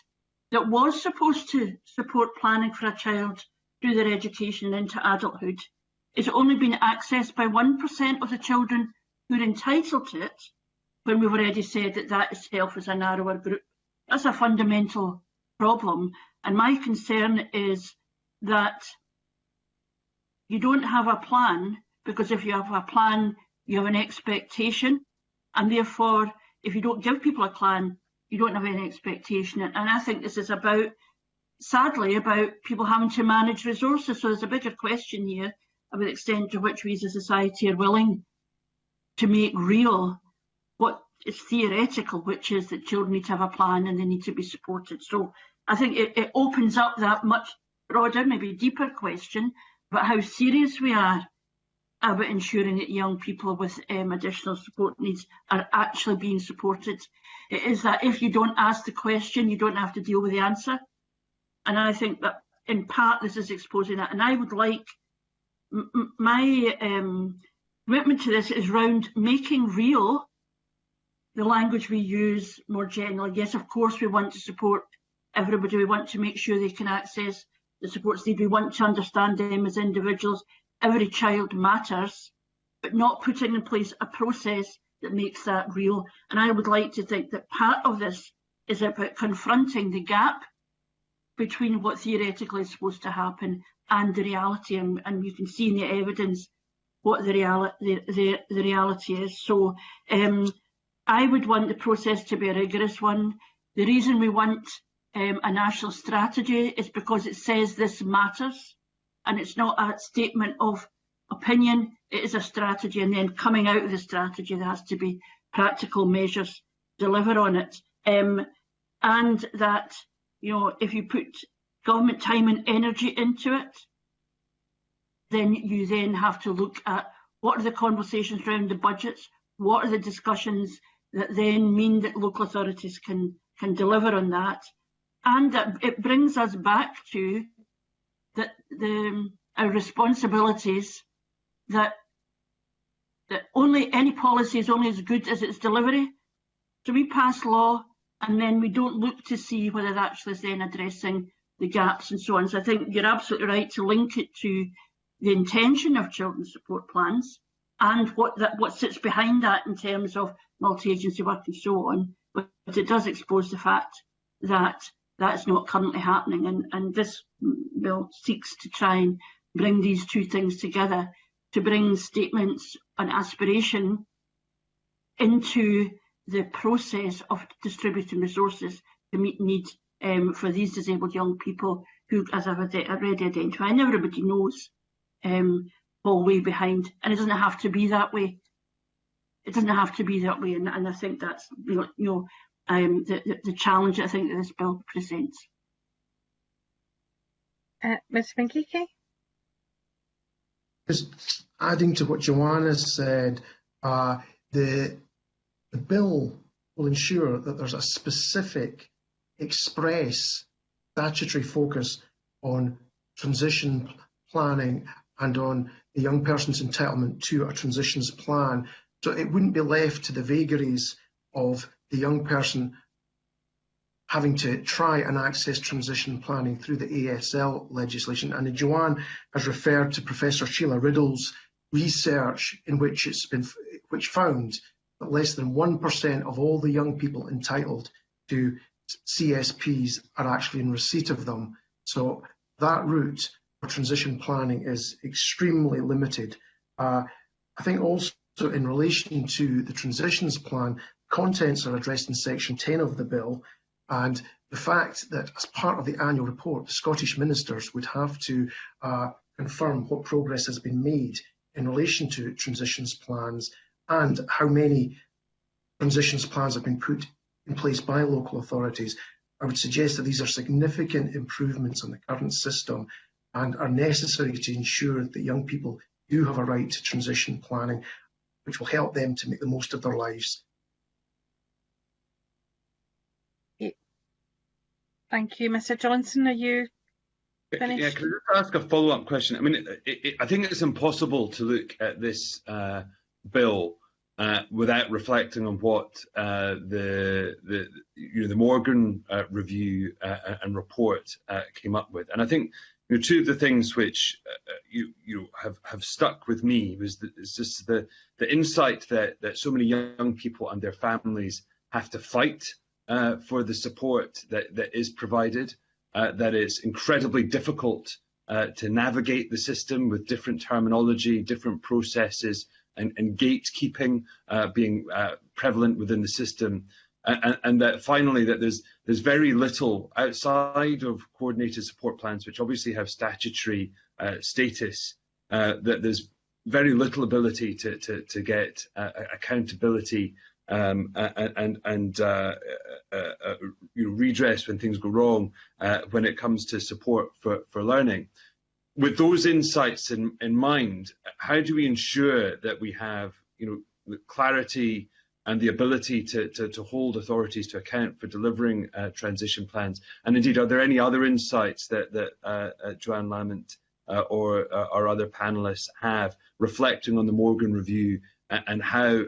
that was supposed to support planning for a child through their education into adulthood is only being accessed by 1% of the children who are entitled to it, when we've already said that that itself is a narrower group. That's a fundamental problem. And my concern is that you don't have a plan, because if you have a plan, you have an expectation. And therefore, if you don't give people a plan, you don't have any expectation. And I think this is about, sadly, about people having to manage resources. So there's a bigger question here about the extent to which we as a society are willing to make real what is theoretical, which is that children need to have a plan and they need to be supported. So I think it opens up that much broader, maybe deeper question about how serious we are about ensuring that young people with additional support needs are actually being supported. It is that if you don't ask the question, you don't have to deal with the answer. And I think that in part this is exposing that. And I would like, my commitment to this is around making real the language we use more generally. Yes, of course, we want to support everybody. We want to make sure they can access the supports they need. We want to understand them as individuals. Every child matters, but not putting in place a process that makes that real. And I would like to think that part of this is about confronting the gap between what theoretically is supposed to happen and the reality. And you can see in the evidence what the reality is. So I would want the process to be a rigorous one. The reason we want a national strategy is because it says this matters, and it's not a statement of opinion, it is a strategy, and then coming out of the strategy there has to be practical measures to deliver on it. And that, you know, if you put government time and energy into it, then you then have to look at what are the conversations around the budgets, what are the discussions that then mean that local authorities can deliver on that. And that it brings us back to that our responsibilities, that only any policy is only as good as its delivery. So we pass law and then we don't look to see whether that actually is then addressing the gaps and so on. So I think you're absolutely right to link it to the intention of children's support plans and what sits behind that in terms of multi-agency work and so on. But it does expose the fact that that's not currently happening, and this bill seeks to try and bring these two things together, to bring statements and aspiration into the process of distributing resources to meet needs for these disabled young people who, as I've already identified, and everybody knows, fall way behind. And it doesn't have to be that way. It doesn't have to be that way, and I think that's the challenge I think that this bill presents. Ms. Vinkike? Just adding to what Joanna said, the bill will ensure that there's a specific, express statutory focus on transition planning and on the young person's entitlement to a transitions plan. So it wouldn't be left to the vagaries of the young person having to try and access transition planning through the ASL legislation. And Joanne has referred to Professor Sheila Riddle's research in which found that less than 1% of all the young people entitled to CSPs are actually in receipt of them. So that route for transition planning is extremely limited. I think also in relation to the transitions plan, contents are addressed in section 10 of the bill, and the fact that as part of the annual report, the Scottish ministers would have to confirm what progress has been made in relation to transitions plans and how many transitions plans have been put in place by local authorities. I would suggest that these are significant improvements on the current system and are necessary to ensure that young people do have a right to transition planning, which will help them to make the most of their lives. Thank you. Mr. Johnson, are you finished? Yeah, can I ask a follow-up question? I mean, I think it's impossible to look at this bill without reflecting on what the Morgan review and report came up with. And I think two of the things which you have stuck with me was just the insight that so many young people and their families have to fight for the support that is provided, that it's incredibly difficult to navigate the system with different terminology, different processes, and gatekeeping being prevalent within the system, and that finally that there's very little outside of coordinated support plans, which obviously have statutory status, that there's very little ability to get accountability and redress when things go wrong when it comes to support for learning. with those insights in mind, how do we ensure that we have, the clarity and the ability to hold authorities to account for delivering transition plans? And indeed, are there any other insights that Joanne Lamont or our other panellists have, reflecting on the Morgan Review and how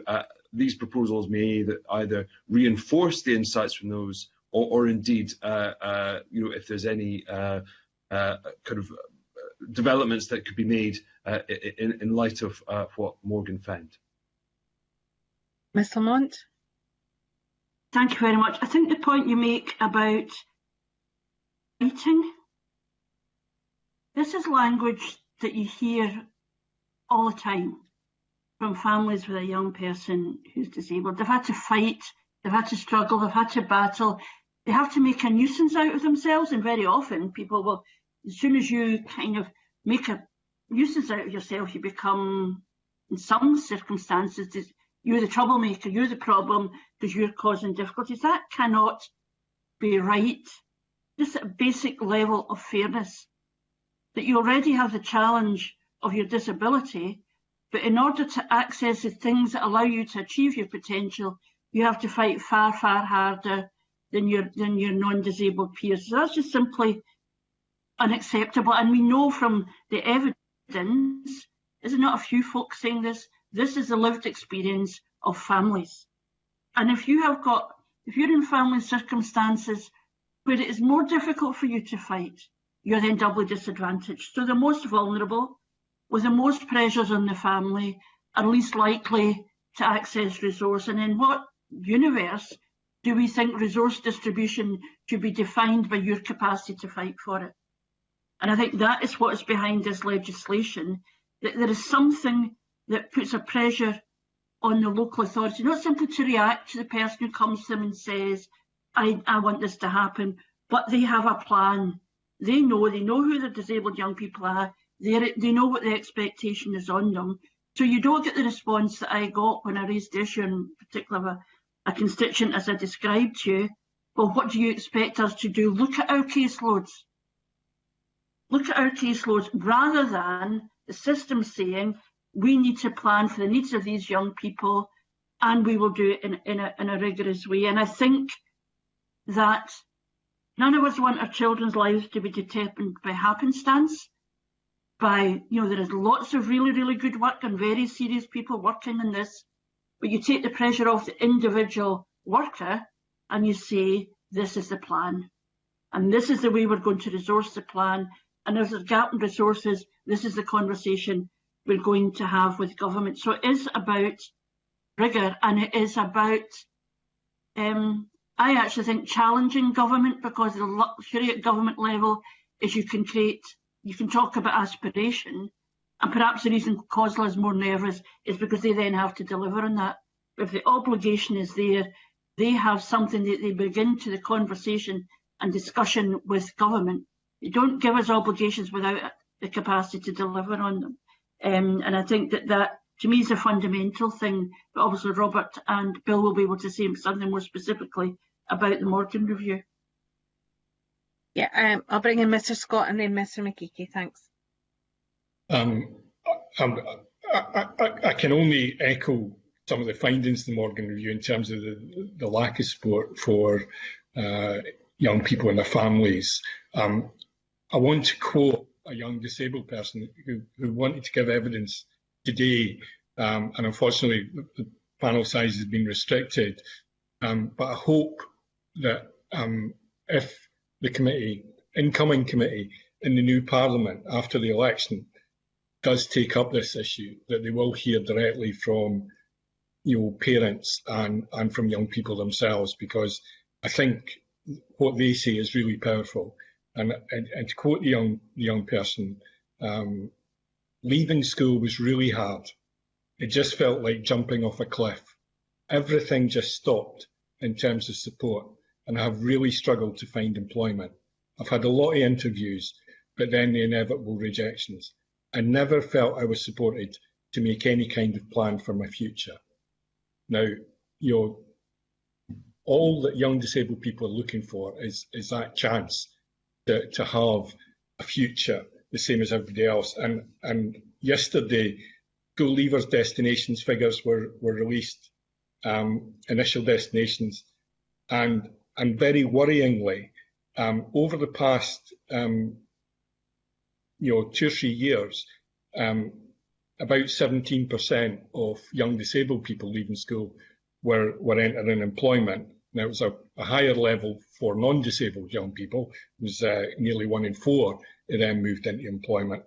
these proposals may either reinforce the insights from those, or indeed, if there's any kind of developments that could be made in light of what Morgan found? Ms Lamont? Thank you very much. I think the point you make about fighting, this is language that you hear all the time from families with a young person who's disabled. They've had to fight, they've had to struggle, they've had to battle, they have to make a nuisance out of themselves, and very often people will, as soon as you kind of make a nuisance out of yourself, you become, in some circumstances, you're the troublemaker, you're the problem because you're causing difficulties. That cannot be right. Just at a basic level of fairness, that you already have the challenge of your disability, but in order to access the things that allow you to achieve your potential, you have to fight far, far harder than your non-disabled peers. So that's just simply unacceptable. And we know from the evidence, is it not a few folks saying this? This is the lived experience of families. And if you're in family circumstances where it is more difficult for you to fight, you're then doubly disadvantaged. So the most vulnerable, with the most pressures on the family, are least likely to access resource. And in what universe do we think resource distribution should be defined by your capacity to fight for it? And I think that is what is behind this legislation, that there is something that puts a pressure on the local authority, not simply to react to the person who comes to them and says, I want this to happen, but they have a plan. They know who the disabled young people are, they know what the expectation is on them. So you don't get the response that I got when I raised the issue, in particular of a constituent as I described to you. Well, what do you expect us to do? Look at our caseloads. Look at our caseloads, rather than the system saying we need to plan for the needs of these young people and we will do it in a rigorous way. And I think that none of us want our children's lives to be determined by happenstance, there is lots of really, really good work and very serious people working on this, but you take the pressure off the individual worker and you say, this is the plan. And this is the way we're going to resource the plan. And if there's a gap in resources, this is the conversation we're going to have with government. So it is about rigour, and it is about, I actually think, challenging government, because the luxury at government level is you can talk about aspiration, and perhaps the reason COSLA is more nervous is because they then have to deliver on that. But if the obligation is there, they have something that they begin to the conversation and discussion with government. You don't give us obligations without the capacity to deliver on them. And I think that to me is a fundamental thing, but obviously Robert and Bill will be able to say something more specifically about the Morgan Review. Yeah, I'll bring in Mr. Scott and then Mr. McGeechy. Thanks. I can only echo some of the findings of the Morgan Review in terms of the lack of support for young people and their families. I want to quote a young disabled person who wanted to give evidence today, and unfortunately the panel size has been restricted, but I hope that if the incoming committee in the new Parliament after the election does take up this issue, that they will hear directly from parents and from young people themselves, because I think what they say is really powerful. And to quote the young person, leaving school was really hard. It just felt like jumping off a cliff. Everything just stopped in terms of support, and I have really struggled to find employment. I've had a lot of interviews, but then the inevitable rejections. I never felt I was supported to make any kind of plan for my future. Now, all that young disabled people are looking for is that chance to have a future the same as everybody else. And yesterday, school leavers destinations figures were released, initial destinations, and very worryingly, over the past 2 or 3 years, about 17% of young disabled people leaving school were entering employment. Now, it was a higher level for non-disabled young people. It was nearly 1 in 4 of them moved into employment.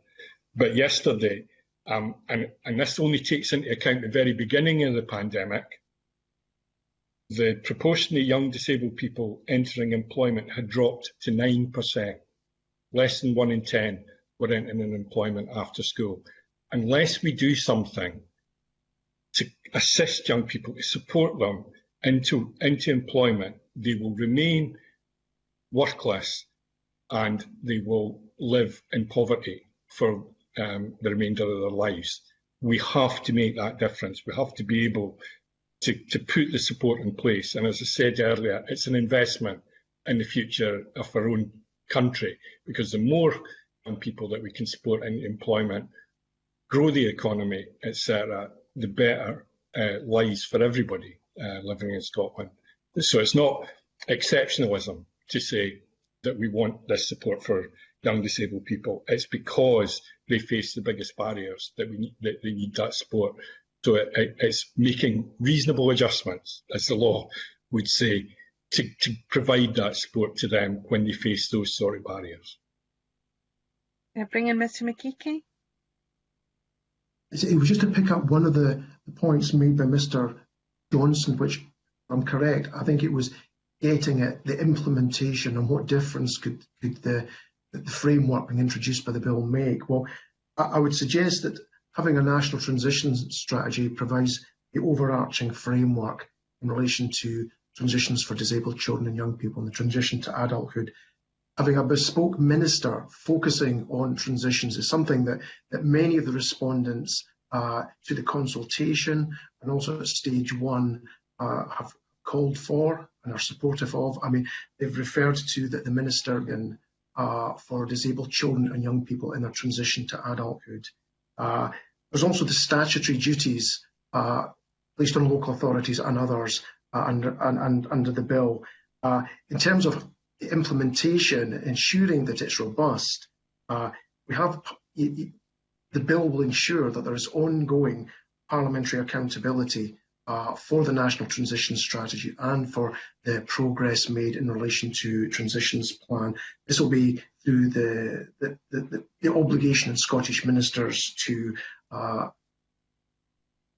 But yesterday, and this only takes into account the very beginning of the pandemic, the proportion of young disabled people entering employment had dropped to 9%. Less than 1 in 10 were entering employment after school. Unless we do something to assist young people, to support them into employment, they will remain workless and they will live in poverty for the remainder of their lives. We have to make that difference. We have to be able to put the support in place. And as I said earlier, it's an investment in the future of our own country, because the more young people that we can support in employment, grow the economy, etc., the better lives for everybody living in Scotland. So it's not exceptionalism to say that we want this support for young disabled people. It's because they face the biggest barriers that they need that support. So it's making reasonable adjustments, as the law would say, to provide that support to them when they face those sort of barriers. Can I bring in Mr. McKeachie? It was just to pick up one of the points made by Mr. Johnson, which, if I'm correct, I think it was getting at the implementation and what difference could the framework being introduced by the bill make. Well, I would suggest that having a national transition strategy provides the overarching framework in relation to transitions for disabled children and young people and the transition to adulthood. Having a bespoke minister focusing on transitions is something that many of the respondents to the consultation and also at stage 1 have called for and are supportive of. I mean, they've referred to the minister for disabled children and young people in their transition to adulthood. There's also the statutory duties placed on local authorities and others under the bill. In terms of the implementation, ensuring that it's robust, the bill will ensure that there is ongoing parliamentary accountability for the National Transition Strategy and for the progress made in relation to transitions plan. This will be through the obligation of Scottish ministers to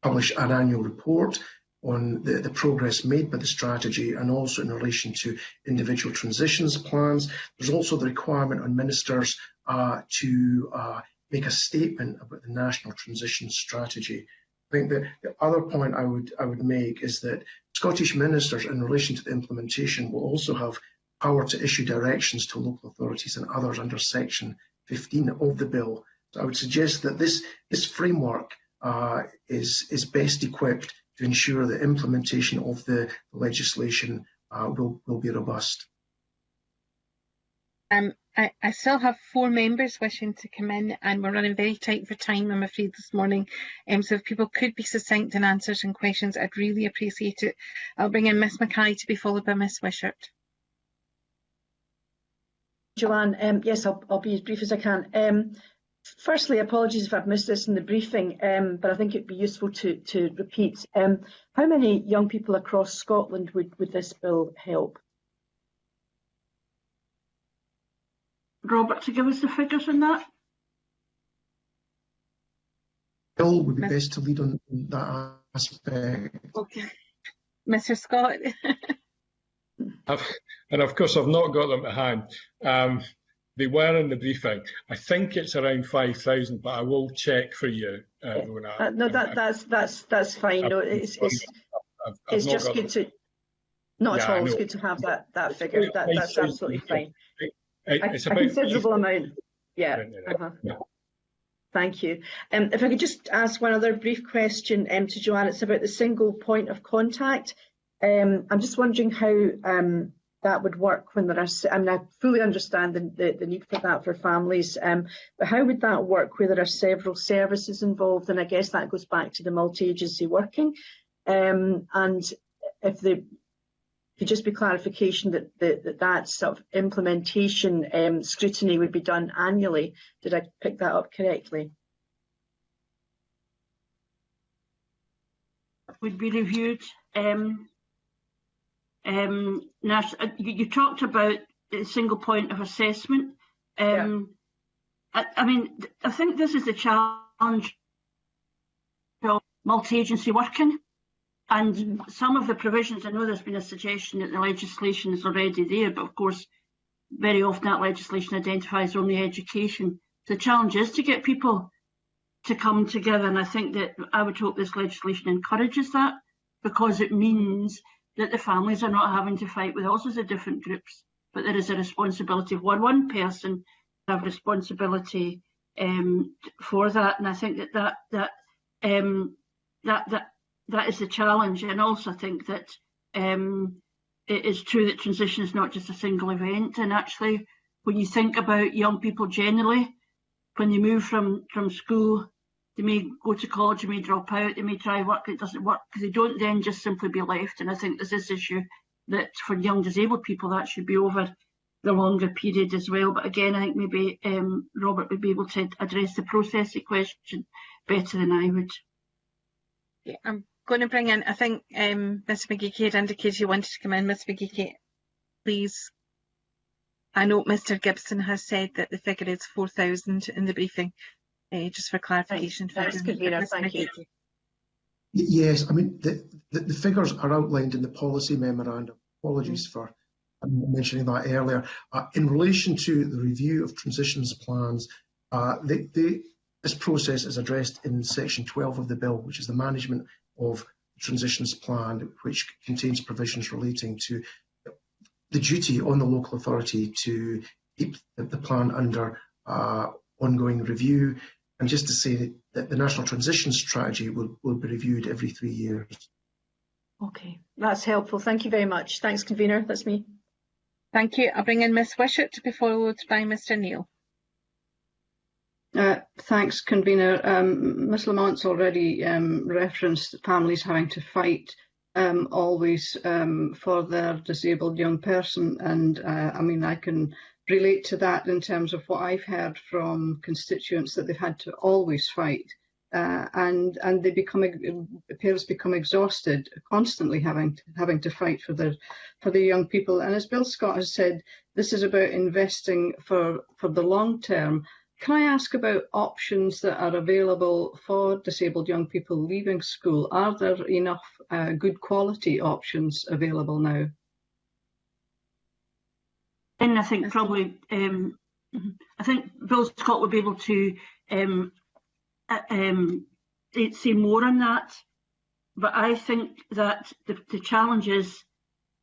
publish an annual report on the progress made by the strategy and also in relation to individual transitions plans. There's also the requirement on ministers to make a statement about the National Transition Strategy. I think the other point I would make is that Scottish ministers in relation to the implementation will also have power to issue directions to local authorities and others under section 15 of the bill. So I would suggest that this framework is best equipped to ensure the implementation of the legislation will be robust. I still have 4 members wishing to come in, and we're running very tight for time, I'm afraid, this morning. So if people could be succinct in answers and questions, I'd really appreciate it. I'll bring in Miss Mackay to be followed by Miss Wishart. Joanne, yes, I'll be as brief as I can. Firstly, apologies if I've missed this in the briefing, but I think it'd be useful to repeat. How many young people across Scotland would this bill help? Robert, to give us the figures on that? Bill would be best to lead on that aspect. Okay. Mr. Scott. And of course, I've not got them to hand. They were in the briefing. I think it's around 5,000, but I will check for you, Rona. No, that's fine. No, it's just good to. Not at all. It's good to have that figure. That's absolutely fine. It's a considerable amount. Yeah. Yeah. Thank you. If I could just ask one other brief question to Joanne, it's about the single point of contact. I'm just wondering how that would work when there are, I mean, I fully understand the need for that for families, but how would that work where there are several services involved? And I guess that goes back to the multi-agency working. And if the could just be clarification that sort of implementation scrutiny would be done annually. Did I pick that up correctly? Would be reviewed. You talked about a single point of assessment. I mean, I think this is the challenge of multi-agency working. And some of the provisions, I know there's been a suggestion that the legislation is already there, but of course, very often that legislation identifies only education. The challenge is to get people to come together, and I think that I would hope this legislation encourages that, because it means that the families are not having to fight with all sorts of different groups, but there is a responsibility of one person to have responsibility for that, and I think that is the challenge. And also I think that it is true that transition is not just a single event, and actually when you think about young people generally, when they move from school, they may go to college, they may drop out, they may try work, it doesn't work, because they don't then just simply be left. And I think there's this issue that for young disabled people that should be over the longer period as well. But again, I think maybe Robert would be able to address the processing question better than I would. Yeah, I'm going to bring in, I think Ms McGeechy had indicated you wanted to come in. Ms McGeechy, please. I know Mr Gibson has said that the figure is 4,000 in the briefing, just for clarification. Thanks, Convener. Thank you. Yes, I mean, the figures are outlined in the policy memorandum. Apologies for mentioning that earlier. In relation to the review of transitions plans, this process is addressed in section 12 of the bill, which is the management of the transitions plan, which contains provisions relating to the duty on the local authority to keep the plan under ongoing review. And just to say that the National Transition Strategy will be reviewed every 3 years. Okay, that's helpful. Thank you very much. Thanks, Convener. That's me. Thank you. I'll bring in Ms Wishart to be followed by Mr Neil. Thanks, Convener. Ms Lamont's already referenced families having to fight always for their disabled young person, and I mean, I can relate to that in terms of what I've heard from constituents, that they've had to always fight, and they parents become exhausted, constantly having to fight for their young people. And as Bill Scott has said, this is about investing for the long term. Can I ask about options that are available for disabled young people leaving school? Are there enough good quality options available now? And I think probably, I think Bill Scott would be able to say more on that. But I think that the challenge is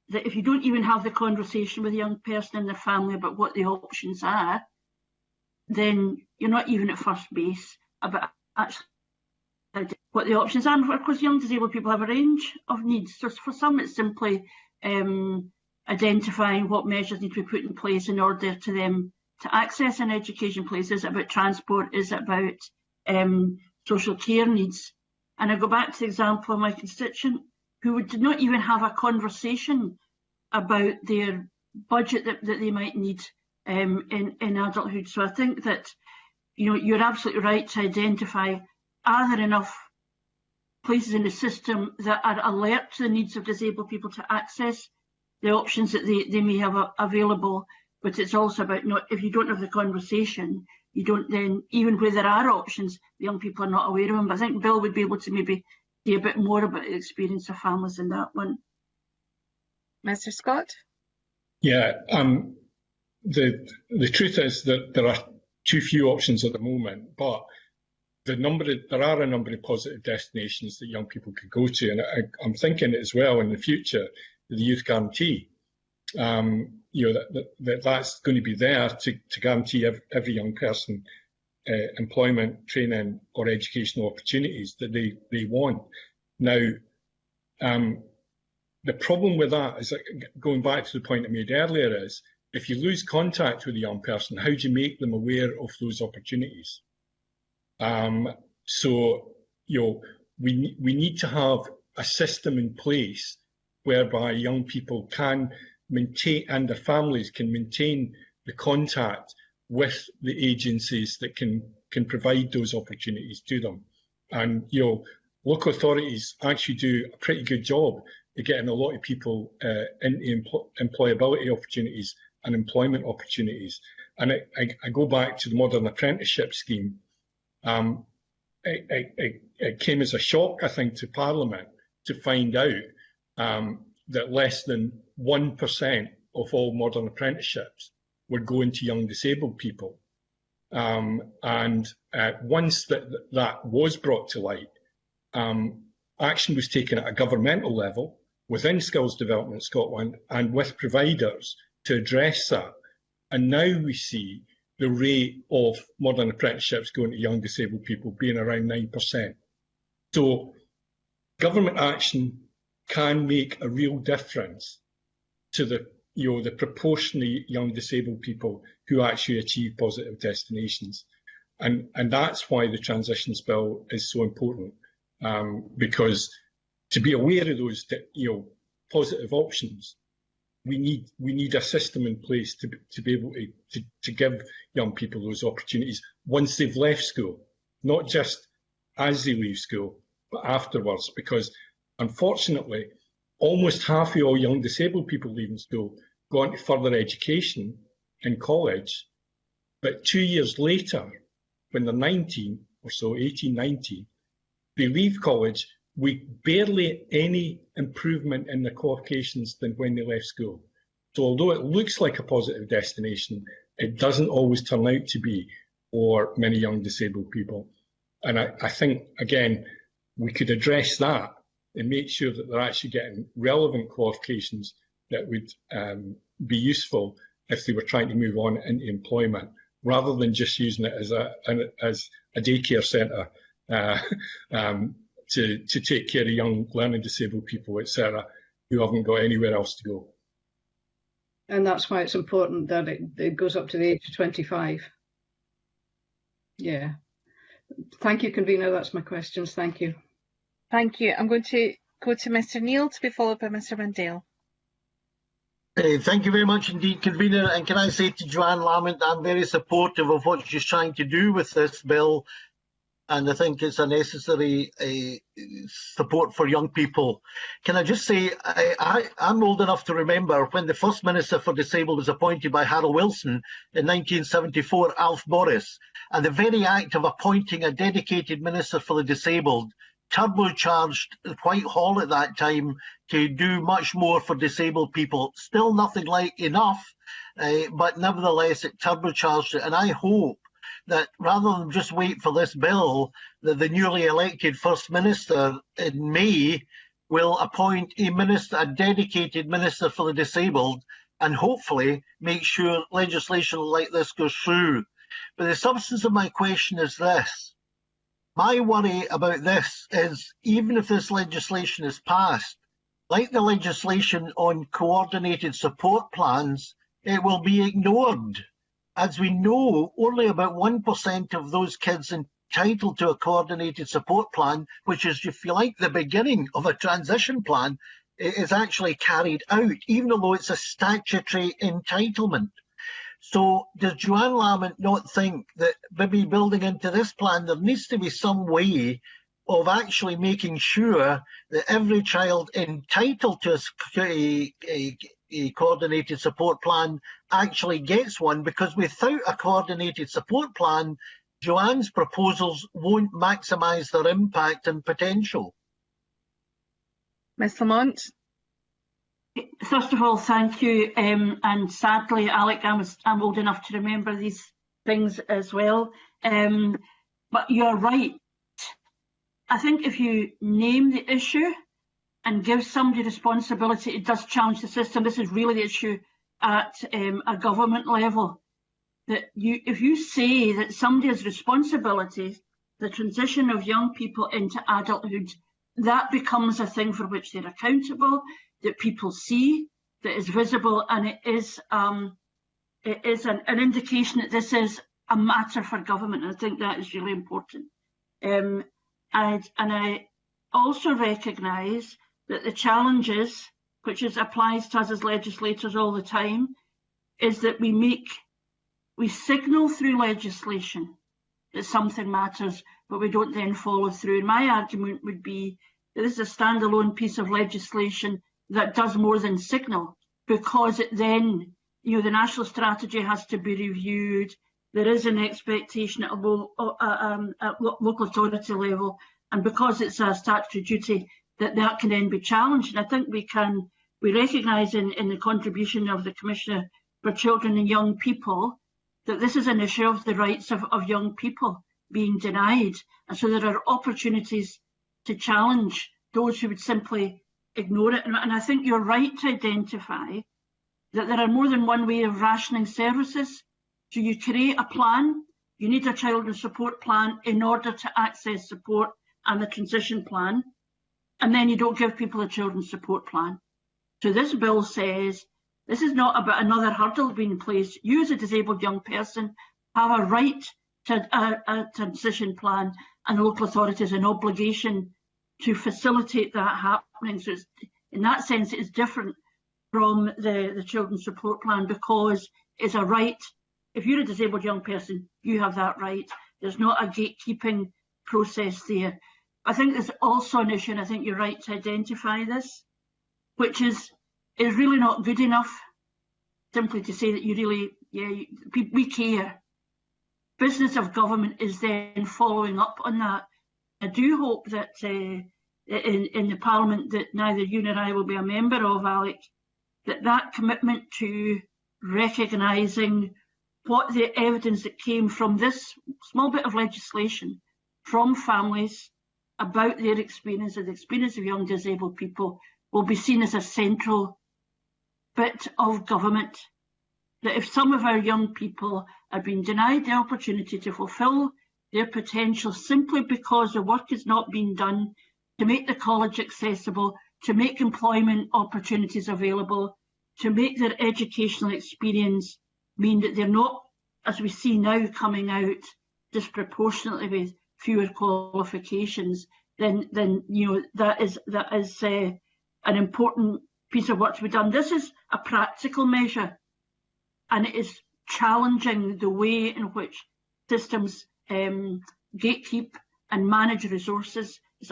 that if you don't even have the conversation with a young person and their family about what the options are, then you're not even at first base about actually what the options are. And of course, young disabled people have a range of needs. So for some, it's simply identifying what measures need to be put in place in order to them to access an education place. Is it about transport? Is it about social care needs? And I go back to the example of my constituent who did not even have a conversation about their budget that they might need in adulthood. So I think that, you know, you're absolutely right to identify, are there enough places in the system that are alert to the needs of disabled people to access the options that they may have available. But it's also about, not, if you don't have the conversation, you don't then, even where there are options, the young people are not aware of them. But I think Bill would be able to maybe say a bit more about the experience of families in that one. Mr Scott? Yeah, the truth is that there are too few options at the moment, but there are a number of positive destinations that young people could go to, and I'm thinking as well in the future, the youth guarantee. You know, that's going to be there to guarantee every young person employment, training, or educational opportunities that they want. Now, The problem with that is, that, going back to the point I made earlier, is if you lose contact with a young person, how do you make them aware of those opportunities? So, we need to have a system in place whereby young people can maintain, and their families can maintain, the contact with the agencies that can provide those opportunities to them. And local authorities actually do a pretty good job of getting a lot of people into employability opportunities and employment opportunities. And I go back to the modern apprenticeship scheme. It came as a shock, I think, to Parliament to find out that less than 1% of all modern apprenticeships were going to young disabled people. And once that was brought to light, action was taken at a governmental level within Skills Development Scotland and with providers to address that. And now we see the rate of modern apprenticeships going to young disabled people being around 9%. So government action can make a real difference to the proportion of young disabled people who actually achieve positive destinations. And that's why the Transitions Bill is so important, because to be aware of those positive options, we need a system in place to be able to give young people those opportunities once they've left school, not just as they leave school, but afterwards. Because unfortunately, almost half of all young disabled people leaving school go on to further education in college, but 2 years later, when they're 19 or so, 18, 19, they leave college with barely any improvement in their qualifications than when they left school. So although it looks like a positive destination, it doesn't always turn out to be for many young disabled people. And I think, again, we could address that and make sure that they're actually getting relevant qualifications that would be useful if they were trying to move on into employment, rather than just using it as a daycare centre to take care of young learning disabled people, etc., who haven't got anywhere else to go. And that's why it's important that it goes up to the age of 25. Yeah. Thank you, Convener. That's my questions. Thank you. Thank you. I'm going to go to Mr. Neal to be followed by Mr. Mandel. Thank you very much indeed, Convener. And can I say to Joanne Lamont, I'm very supportive of what she's trying to do with this bill. And I think it's a necessary support for young people. Can I just say, I'm old enough to remember when the first Minister for Disabled was appointed by Harold Wilson in 1974, Alf Morris, and the very act of appointing a dedicated Minister for the Disabled turbocharged Whitehall at that time to do much more for disabled people. Still nothing like enough, but nevertheless it turbocharged it. And I hope that rather than just wait for this bill, that the newly elected First Minister in May will appoint a dedicated Minister for the Disabled and hopefully make sure legislation like this goes through. But the substance of my question is this. My worry about this is, even if this legislation is passed, like the legislation on coordinated support plans, it will be ignored. As we know, only about 1% of those kids entitled to a coordinated support plan, which is, if you like, the beginning of a transition plan, is actually carried out, even though it's a statutory entitlement. So does Joanne Lamont not think that maybe building into this plan, there needs to be some way of actually making sure that every child entitled to a coordinated support plan actually gets one? Because without a coordinated support plan, Joanne's proposals won't maximise their impact and potential. Ms. Lamont. First of all, thank you. And sadly, Alec, I'm old enough to remember these things as well. But you're right. I think if you name the issue and give somebody responsibility, it does challenge the system. This is really the issue at a government level. That if you say that somebody has responsibility, the transition of young people into adulthood, that becomes a thing for which they're accountable. that people see, that is visible, and it is an indication that this is a matter for government. I think that is really important. And I also recognise that the challenges, which applies to us as legislators all the time, is that we signal through legislation that something matters, but we don't then follow through. And my argument would be that this is a standalone piece of legislation that does more than signal, because it then, the national strategy has to be reviewed. There is an expectation at local authority level, and because it's a statutory duty, that can then be challenged. And I think we recognise in the contribution of the Commissioner for Children and Young People that this is an issue of the rights of young people being denied. And so there are opportunities to challenge those who would simply ignore it. And I think you're right to identify that there are more than one way of rationing services. So you create a plan, you need a children's support plan in order to access support and the transition plan, and then you don't give people a children's support plan. So this bill says this is not about another hurdle being placed. You as a disabled young person have a right to a transition plan, and the local authority has an obligation to facilitate that happening. So in that sense, it is different from the children's support plan, because it's a right. If you're a disabled young person, you have that right. There's not a gatekeeping process there. I think there's also an issue, and I think you're right to identify this, which is really not good enough simply to say that we care. Business of government is then following up on that. I do hope that in the Parliament that neither you nor I will be a member of, Alec, that commitment to recognising what the evidence that came from this small bit of legislation from families about their experience and the experience of young disabled people will be seen as a central bit of government. That if some of our young people are being denied the opportunity to fulfil their potential simply because the work is not being done to make the college accessible, to make employment opportunities available, to make their educational experience mean that they're not, as we see now, coming out disproportionately with fewer qualifications, then that is an important piece of work to be done. This is a practical measure, and it is challenging the way in which systems gatekeep and manage resources. It's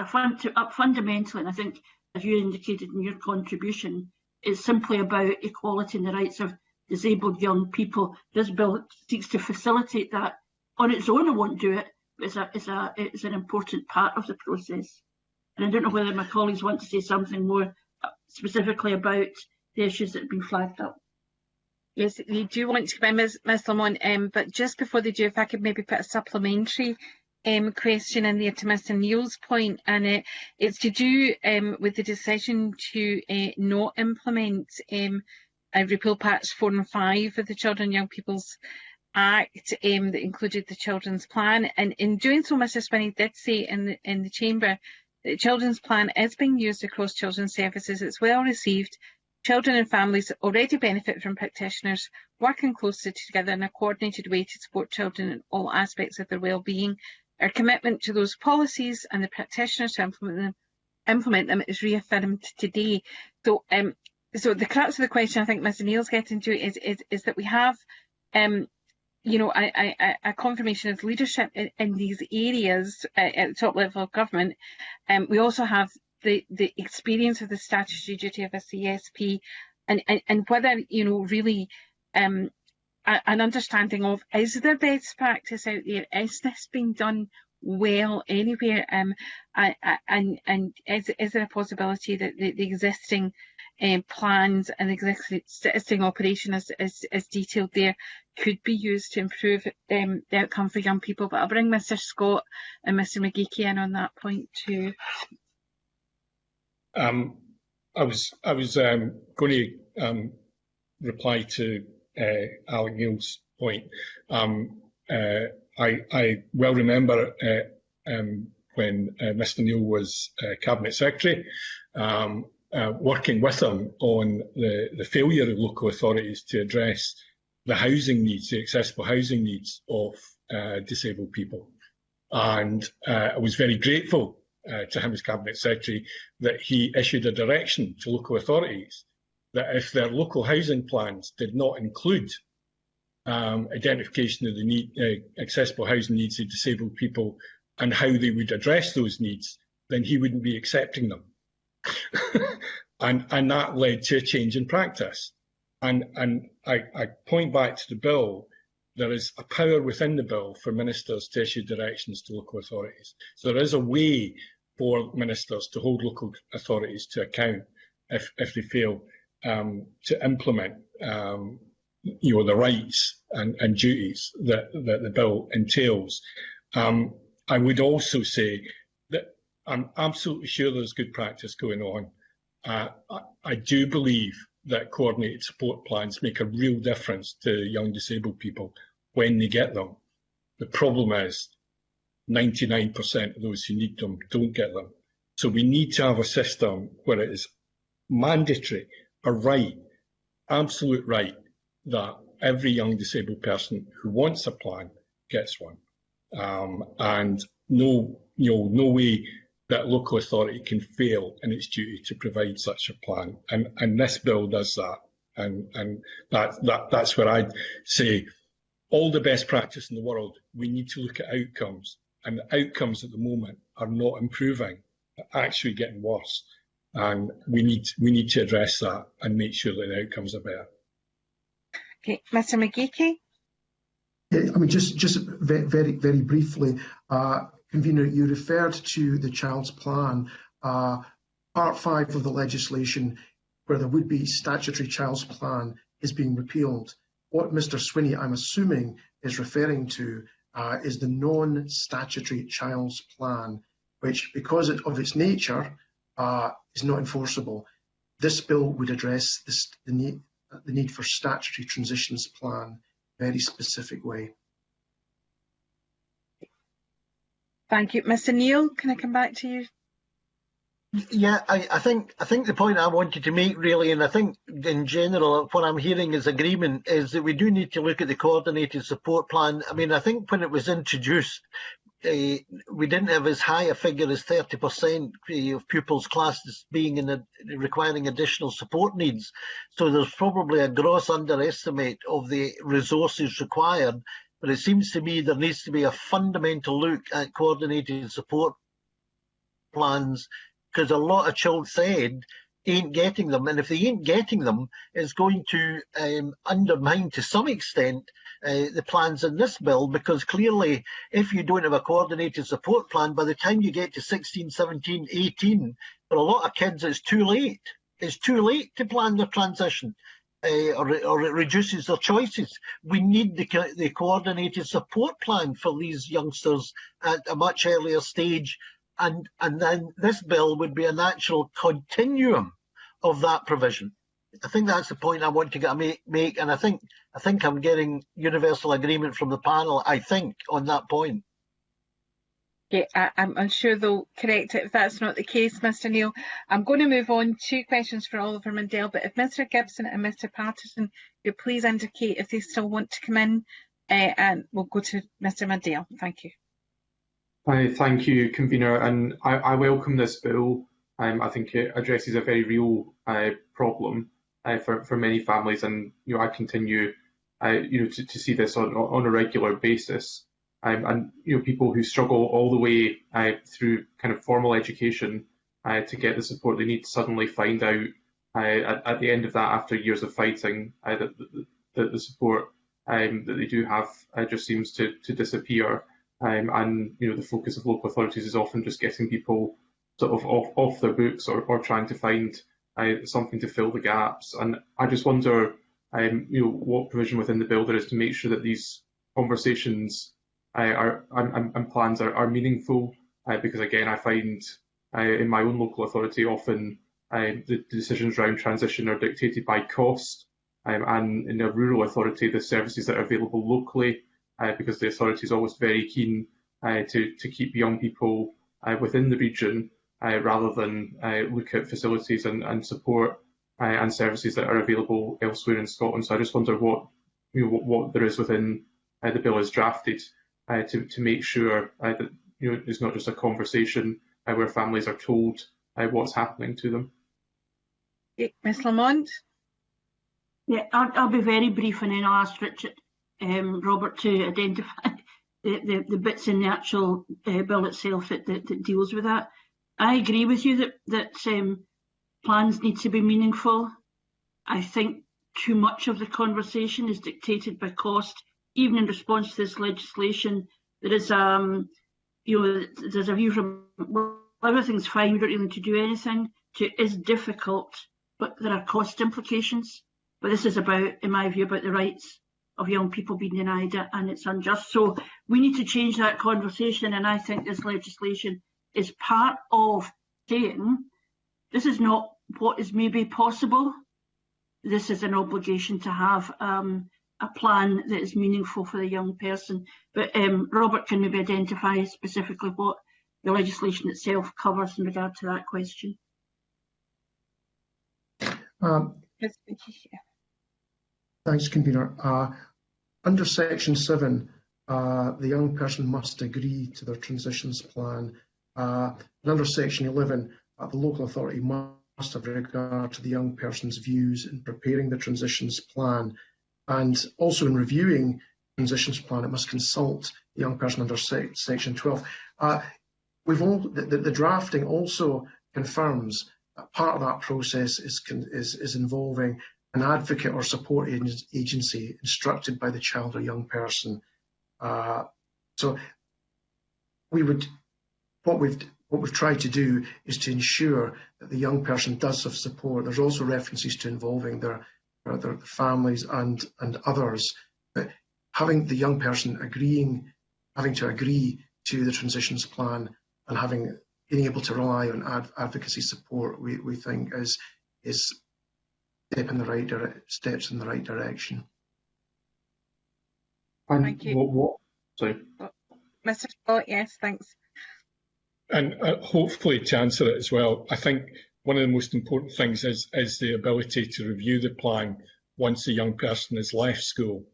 fundamentally, and I think, as you indicated in your contribution, it's simply about equality and the rights of disabled young people. This bill seeks to facilitate that. On its own, it won't do it, but it's an important part of the process. And I don't know whether my colleagues want to say something more specifically about the issues that have been flagged up. Yes, they do want to come in, Ms Lamont, but just before they do, if I could maybe put a supplementary question in there to Mr Neil's point, and it's to do with the decision to not implement repeal parts 4 and 5 of the Children and Young People's Act that included the Children's Plan. And in doing so, Mr Spinney did say in the Chamber that the Children's Plan is being used across children's services. It's well received. Children and families already benefit from practitioners working closely together in a coordinated way to support children in all aspects of their well-being. Our commitment to those policies and the practitioners to implement them is reaffirmed today. So, so the crux of the question I think Mr Neil's getting to is that we have, a confirmation of leadership in these areas at the top level of government. We also have the experience of the statutory duty of a CSP, and whether really an understanding of, is there best practice out there, is this being done well anywhere, and is there a possibility that the existing plans and existing operation as detailed there could be used to improve the outcome for young people? But I'll bring Mr Scott and Mr McGeechy in on that point too. I was going to reply to Alec Neil's point. I well remember when Mr Neil was Cabinet Secretary, working with him on the failure of local authorities to address the housing needs, the accessible housing needs of disabled people. And I was very grateful to him as Cabinet Secretary that he issued a direction to local authorities that if their local housing plans did not include identification of the accessible housing needs of disabled people and how they would address those needs, then he wouldn't be accepting them. and that led to a change in practice. And I point back to the bill. There is a power within the bill for ministers to issue directions to local authorities. So there is a way for ministers to hold local authorities to account if they fail to implement the rights and duties that the bill entails. I would also say that I'm absolutely sure there's good practice going on. I do believe that coordinated support plans make a real difference to young disabled people when they get them. The problem is 99% of those who need them don't get them. So we need to have a system where it is mandatory, a right, absolute right, that every young disabled person who wants a plan gets one. And no way that local authority can fail in its duty to provide such a plan. And this bill does that. And that's where I'd say all the best practice in the world, we need to look at outcomes. And the outcomes at the moment are not improving, they're actually getting worse. And we need to address that and make sure that the outcomes are better. Okay, Mr. McGeechy. Yeah, I mean, just very briefly, Convener, you referred to the Child's Plan, Part 5 of the legislation, where there would be statutory Child's Plan, is being repealed. What Mr. Swinney, I'm assuming, is referring to is the non-statutory Child's Plan, which, because of its nature, is not enforceable. This bill would address the need for statutory transitions plan in a very specific way. Thank you. Mr. Neil, can I come back to you? Yeah, I think the point I wanted to make really, and I think in general what I'm hearing is agreement, is that we do need to look at the coordinated support plan. I mean, I think when it was introduced, we didn't have as high a figure as 30% of pupils' classes being requiring additional support needs. So there's probably a gross underestimate of the resources required. But it seems to me there needs to be a fundamental look at coordinated support plans, because a lot of children said ain't getting them, and if they ain't getting them, it's going to undermine to some extent the plans in this bill, because clearly if you don't have a coordinated support plan, by the time you get to 16, 17, 18, for a lot of kids it's too late. It's too late to plan their transition. Or it reduces their choices. We need the coordinated support plan for these youngsters at a much earlier stage, and then this bill would be a natural continuum of that provision. I think that's the point I want to make, and I think I'm getting universal agreement from the panel, I think, on that point. Okay, I'm sure they'll correct it if that's not the case, Mr. Neil. I'm going to move on to questions for Oliver Mundell, but if Mr. Gibson and Mr. Patterson, you please indicate if they still want to come in, and we'll go to Mr. Mundell. Thank you. Thank you, Convener, and I welcome this bill. I think it addresses a very real problem for many families, and I continue to see this on a regular basis. And people who struggle all the way through kind of formal education to get the support they need suddenly find out at the end of that, after years of fighting, that the support that they do have just seems to disappear. And the focus of local authorities is often just getting people sort of off their books or trying to find something to fill the gaps. And I just wonder what provision within the bill there is to make sure that these conversations and plans are meaningful, because again I find in my own local authority often the decisions around transition are dictated by cost, and in a rural authority the services that are available locally, because the authority is always very keen to keep young people within the region, rather than look at facilities and support and services that are available elsewhere in Scotland. So I just wonder what there is within the bill as drafted to make sure that it's not just a conversation where families are told what's happening to them. Ms Lamont? Yeah, I'll be very brief, and then I'll ask Robert to identify the bits in the actual bill itself that deals with that. I agree with you that plans need to be meaningful. I think too much of the conversation is dictated by cost. Even in response to this legislation, there is there's a view from, well, everything's fine, we don't really need to do anything, to is difficult, but there are cost implications. But this is about, in my view, about the rights of young people being denied it, and it's unjust. So we need to change that conversation, and I think this legislation is part of saying this is not what is maybe possible. This is an obligation to have a plan that is meaningful for the young person. But Robert can maybe identify specifically what the legislation itself covers in regard to that question. Thanks, Convener. Under Section 7, the young person must agree to their transitions plan. And under Section 11, the local authority must have regard to the young person's views in preparing the transitions plan. And also in reviewing transitions plan, it must consult the young person under Section 12. The drafting also confirms that part of that process is involving an advocate or support agency instructed by the child or young person. So what we've tried to do is to ensure that the young person does have support. There's also references to involving their families and others. But having the young person having to agree to the transitions plan and being able to rely on advocacy support, we think is steps in the right direction. Thank you. Sorry. Mr. Scott, yes, thanks. And hopefully to answer it as well, I think one of the most important things is the ability to review the plan once a young person has left school.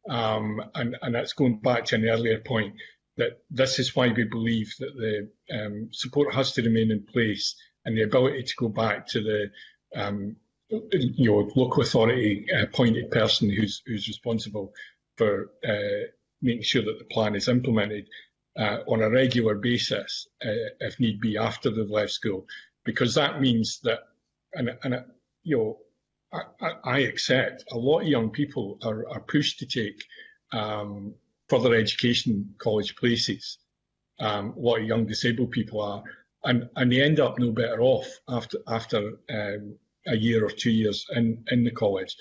And that's going back to an earlier point, that this is why we believe that the support has to remain in place, and the ability to go back to the local authority appointed person who's responsible for making sure that the plan is implemented on a regular basis, if need be, after they've left school, because that means that, I accept a lot of young people are pushed to take further education college places. A lot of young disabled people are, and they end up no better off after a year or 2 years in the college.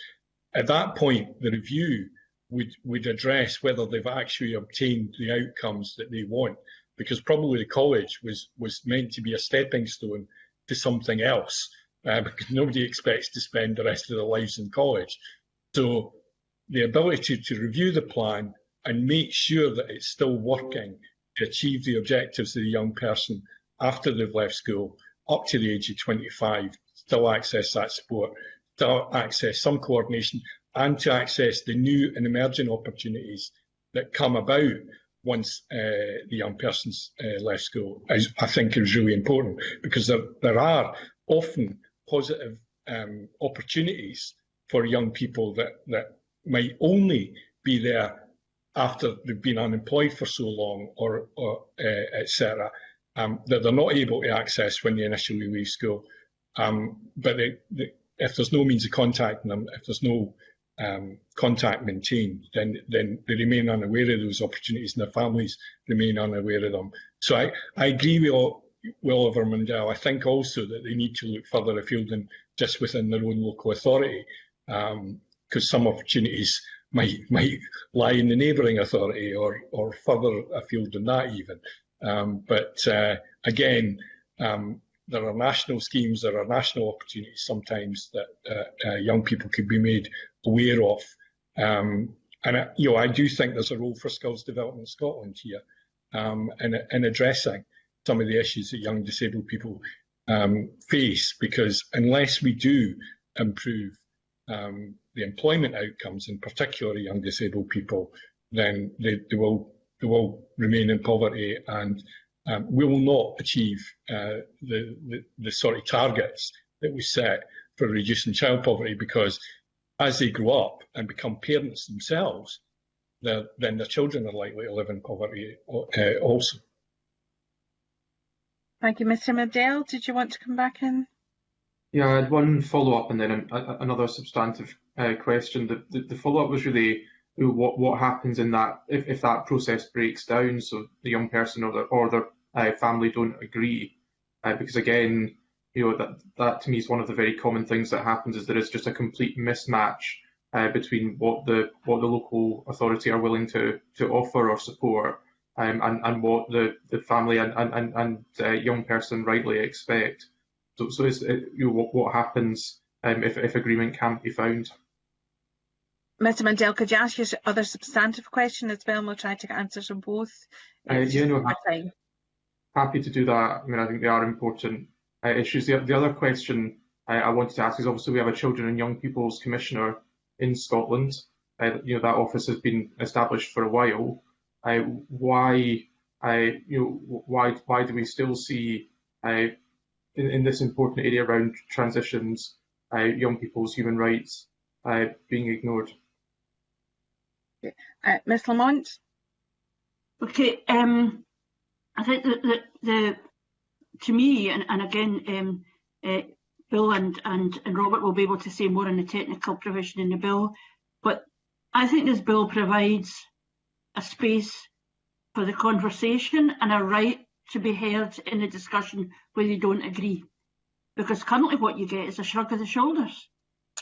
At that point, the review would address whether they've actually obtained the outcomes that they want, because probably the college was meant to be a stepping stone to something else, because nobody expects to spend the rest of their lives in college. So the ability to review the plan and make sure that it's still working to achieve the objectives of the young person after they've left school, up to the age of 25, still access that support, still access some coordination, and to access the new and emerging opportunities that come about once the young person's left school, I think is really important, because there are often positive opportunities for young people that might only be there after they've been unemployed for so long, or etc., that they're not able to access when they initially leave school. But if there's no means of contacting them, if there's no contact maintained, then they remain unaware of those opportunities, and their families remain unaware of them. So I agree with Oliver Mundell. I think also that they need to look further afield than just within their own local authority, because some opportunities might lie in the neighbouring authority or further afield than that even. But again, there are national schemes, there are national opportunities sometimes that young people could be made aware of. And I do think there's a role for Skills Development Scotland here in addressing some of the issues that young disabled people face, because unless we do improve the employment outcomes, in particular young disabled people, then they will remain in poverty, and we will not achieve the sort of targets that we set for reducing child poverty, because as they grow up and become parents themselves, then their children are likely to live in poverty also. Thank you. Mr. Mundell, did you want to come back in? Yeah, I had one follow-up and then another substantive question. The follow-up was really what happens in that if that process breaks down, so the young person or their family don't agree, because again, that to me is one of the very common things that happens, is there is just a complete mismatch between what the local authority are willing to offer or support, and what the family and young person rightly expect. So is what happens if agreement can't be found? Mr. Mundell, could you ask your other substantive question as well, and we'll try to get answers on both? Happy to do that. I mean, I think they are important issues. The other question I wanted to ask is, obviously we have a Children and Young People's Commissioner in Scotland. That office has been established for a while. Why do we still see in this important area around transitions, young people's human rights being ignored? Ms. Lamont? Okay, I think that to me, and again, Bill and Robert will be able to say more on the technical provision in the bill, but I think this bill provides a space for the conversation and a right to be heard in the discussion where you don't agree. Because currently what you get is a shrug of the shoulders,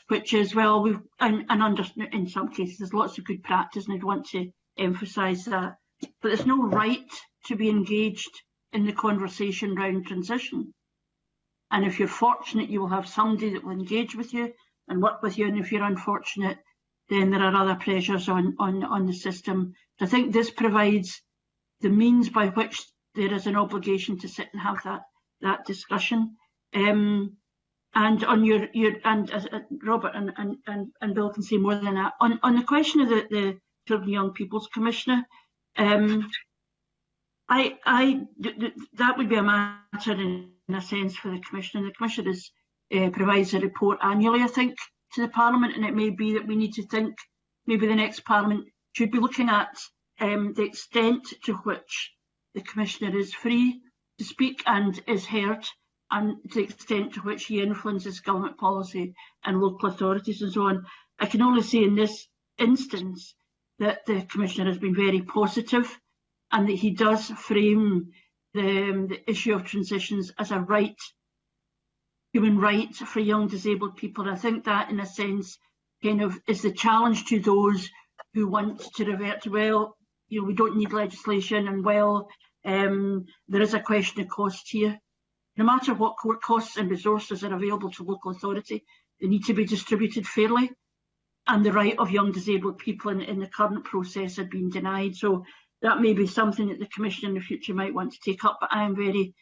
which is, well, in some cases there's lots of good practice, and I'd want to emphasise that. But there's no right to be engaged in the conversation around transition. And if you're fortunate, you will have somebody that will engage with you and work with you, and if you're unfortunate, then there are other pressures on the system. So I think this provides the means by which there is an obligation to sit and have that discussion. And on your and as Robert and Bill can say more than that, on the question of the Children and Young People's Commissioner, that would be a matter in a sense for the Commissioner. The Commissioner provides a report annually, I think, to the Parliament, and it may be that we need to think maybe the next Parliament should be looking at the extent to which the Commissioner is free to speak and is heard, and the extent to which he influences government policy and local authorities and so on. I can only say in this instance that the Commissioner has been very positive, and that he does frame the issue of transitions as a right, human right for young disabled people. I think that, in a sense, kind of is the challenge to those who want to revert to, well, we don't need legislation, and there is a question of cost here. No matter what costs and resources are available to local authority, they need to be distributed fairly. And the right of young disabled people in the current process had been denied. So that may be something that the Commissioner in the future might want to take up. But I am very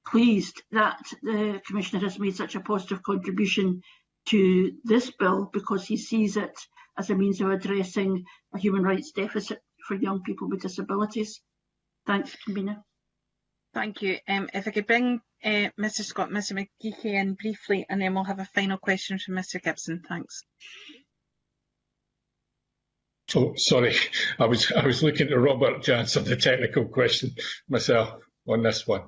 pleased that the Commissioner has made such a positive contribution to this bill, because he sees it as a means of addressing a human rights deficit for young people with disabilities. Thanks, Convener. Thank you. If I could bring Mr. Scott, Mr. McGeechy in briefly, and then we'll have a final question from Mr. Gibson. Thanks. Oh, sorry, I was looking to Robert to answer the technical question myself on this one.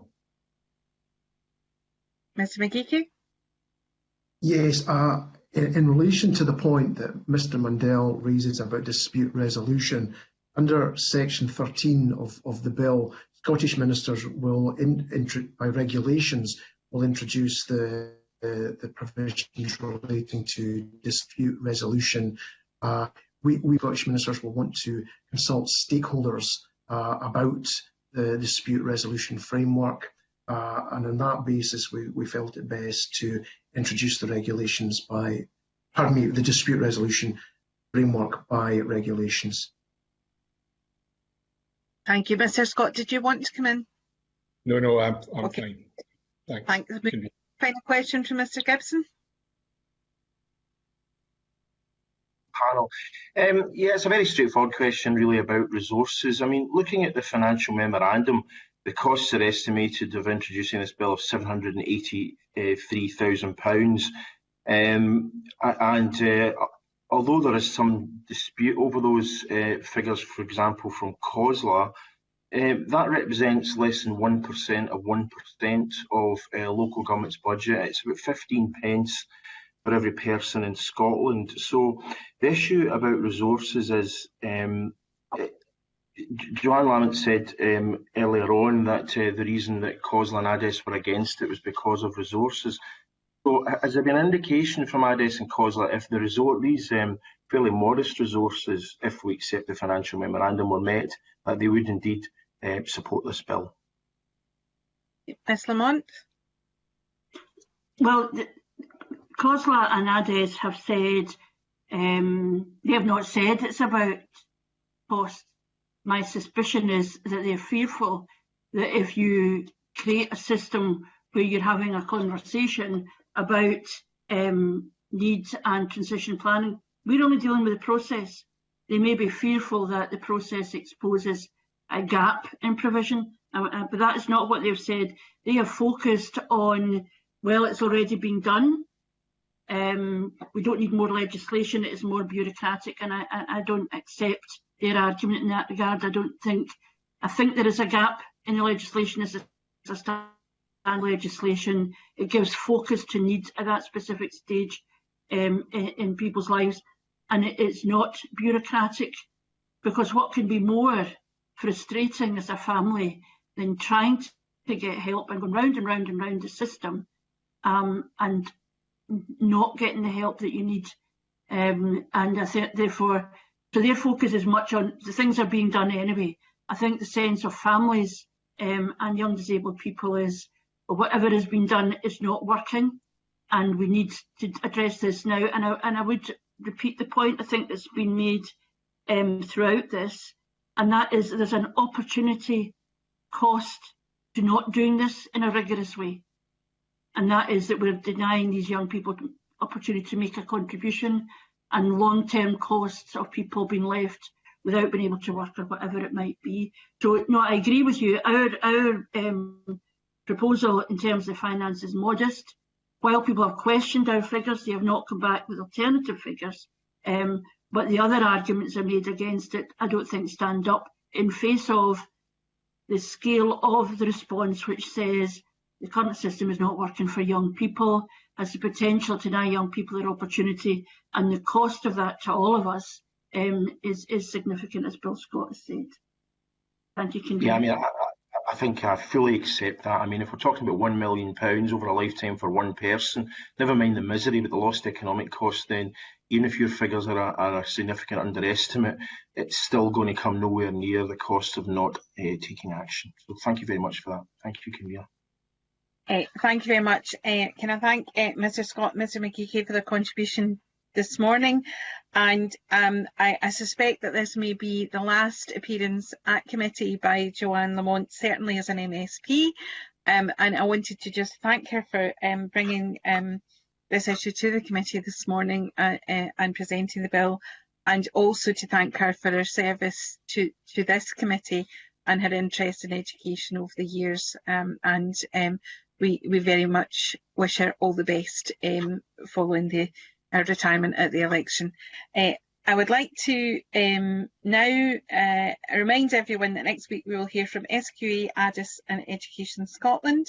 Mr. McGeechy? Yes, in relation to the point that Mr. Mundell raises about dispute resolution, under section 13 of the bill, Scottish ministers will, by regulations, will introduce the provisions relating to dispute resolution. We Scottish ministers will want to consult stakeholders about the dispute resolution framework, and on that basis we felt it best to introduce the regulations the dispute resolution framework by regulations. Thank you. Mr. Scott, did you want to come in? No, I'm Okay. fine. Thanks. Final question from Mr. Gibson. Panel. Yeah, it's a very straightforward question really about resources. I mean, looking at the financial memorandum, the costs are estimated of introducing this bill of £783,000. Although there is some dispute over those figures, for example, from COSLA, that represents less than 1% of 1% of local government's budget. It's about 15 pence for every person in Scotland. So the issue about resources is, Joanne Lamont said earlier on that the reason that COSLA and ADES were against it was because of resources. So has there been an indication from ADES and COSLA if these fairly modest resources, if we accept the financial memorandum, were met, that they would indeed support this bill? Ms Lamont? Well, COSLA and ADES have said, they have not said it's about cost. My suspicion is that they're fearful that if you create a system where you're having a conversation about needs and transition planning, we're only dealing with the process. They may be fearful that the process exposes a gap in provision, but that is not what they've said. They have focused on, well, it's already been done. We don't need more legislation, it is more bureaucratic, and I don't accept their argument in that regard. I think there is a gap in the legislation as a stand legislation. It gives focus to needs at that specific stage in people's lives, and it's not bureaucratic, because what can be more frustrating as a family than trying to get help and going round and round and round the system and not getting the help that you need. And I think therefore, so their focus is much on the things are being done anyway. I think the sense of families and young disabled people is, well, whatever has been done is not working, and we need to address this now. And I would repeat the point I think that's been made throughout this, and that is there's an opportunity cost to not doing this in a rigorous way. And that is that we're denying these young people the opportunity to make a contribution, and long-term costs of people being left without being able to work or whatever it might be. So, no, I agree with you. Our proposal in terms of finance is modest. While people have questioned our figures, they have not come back with alternative figures. But the other arguments are made against it, I don't think stand up in face of the scale of the response, which says the current system is not working for young people, has the potential to deny young people their opportunity, and the cost of that to all of us is significant, as Bill Scott has said. Thank you, Convener. Yeah, I mean, I think I fully accept that. I mean, if we're talking about £1 million over a lifetime for one person, never mind the misery but the lost economic cost, then even if your figures are a significant underestimate, it's still going to come nowhere near the cost of not taking action. So thank you very much for that. Thank you, Convener. Thank you very much. Can I thank Mr Scott, Mr McGeechay for their contribution this morning, and I suspect that this may be the last appearance at committee by Joanne Lamont, certainly as an MSP, and I wanted to just thank her for bringing this issue to the committee this morning and presenting the bill, and also to thank her for her service to this committee and her interest in education over the years, we very much wish her all the best following her retirement at the election. I would like to now remind everyone that next week we will hear from SQA, ADES and Education Scotland,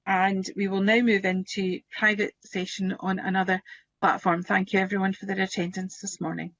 and we will now move into private session on another platform. Thank you everyone for their attendance this morning.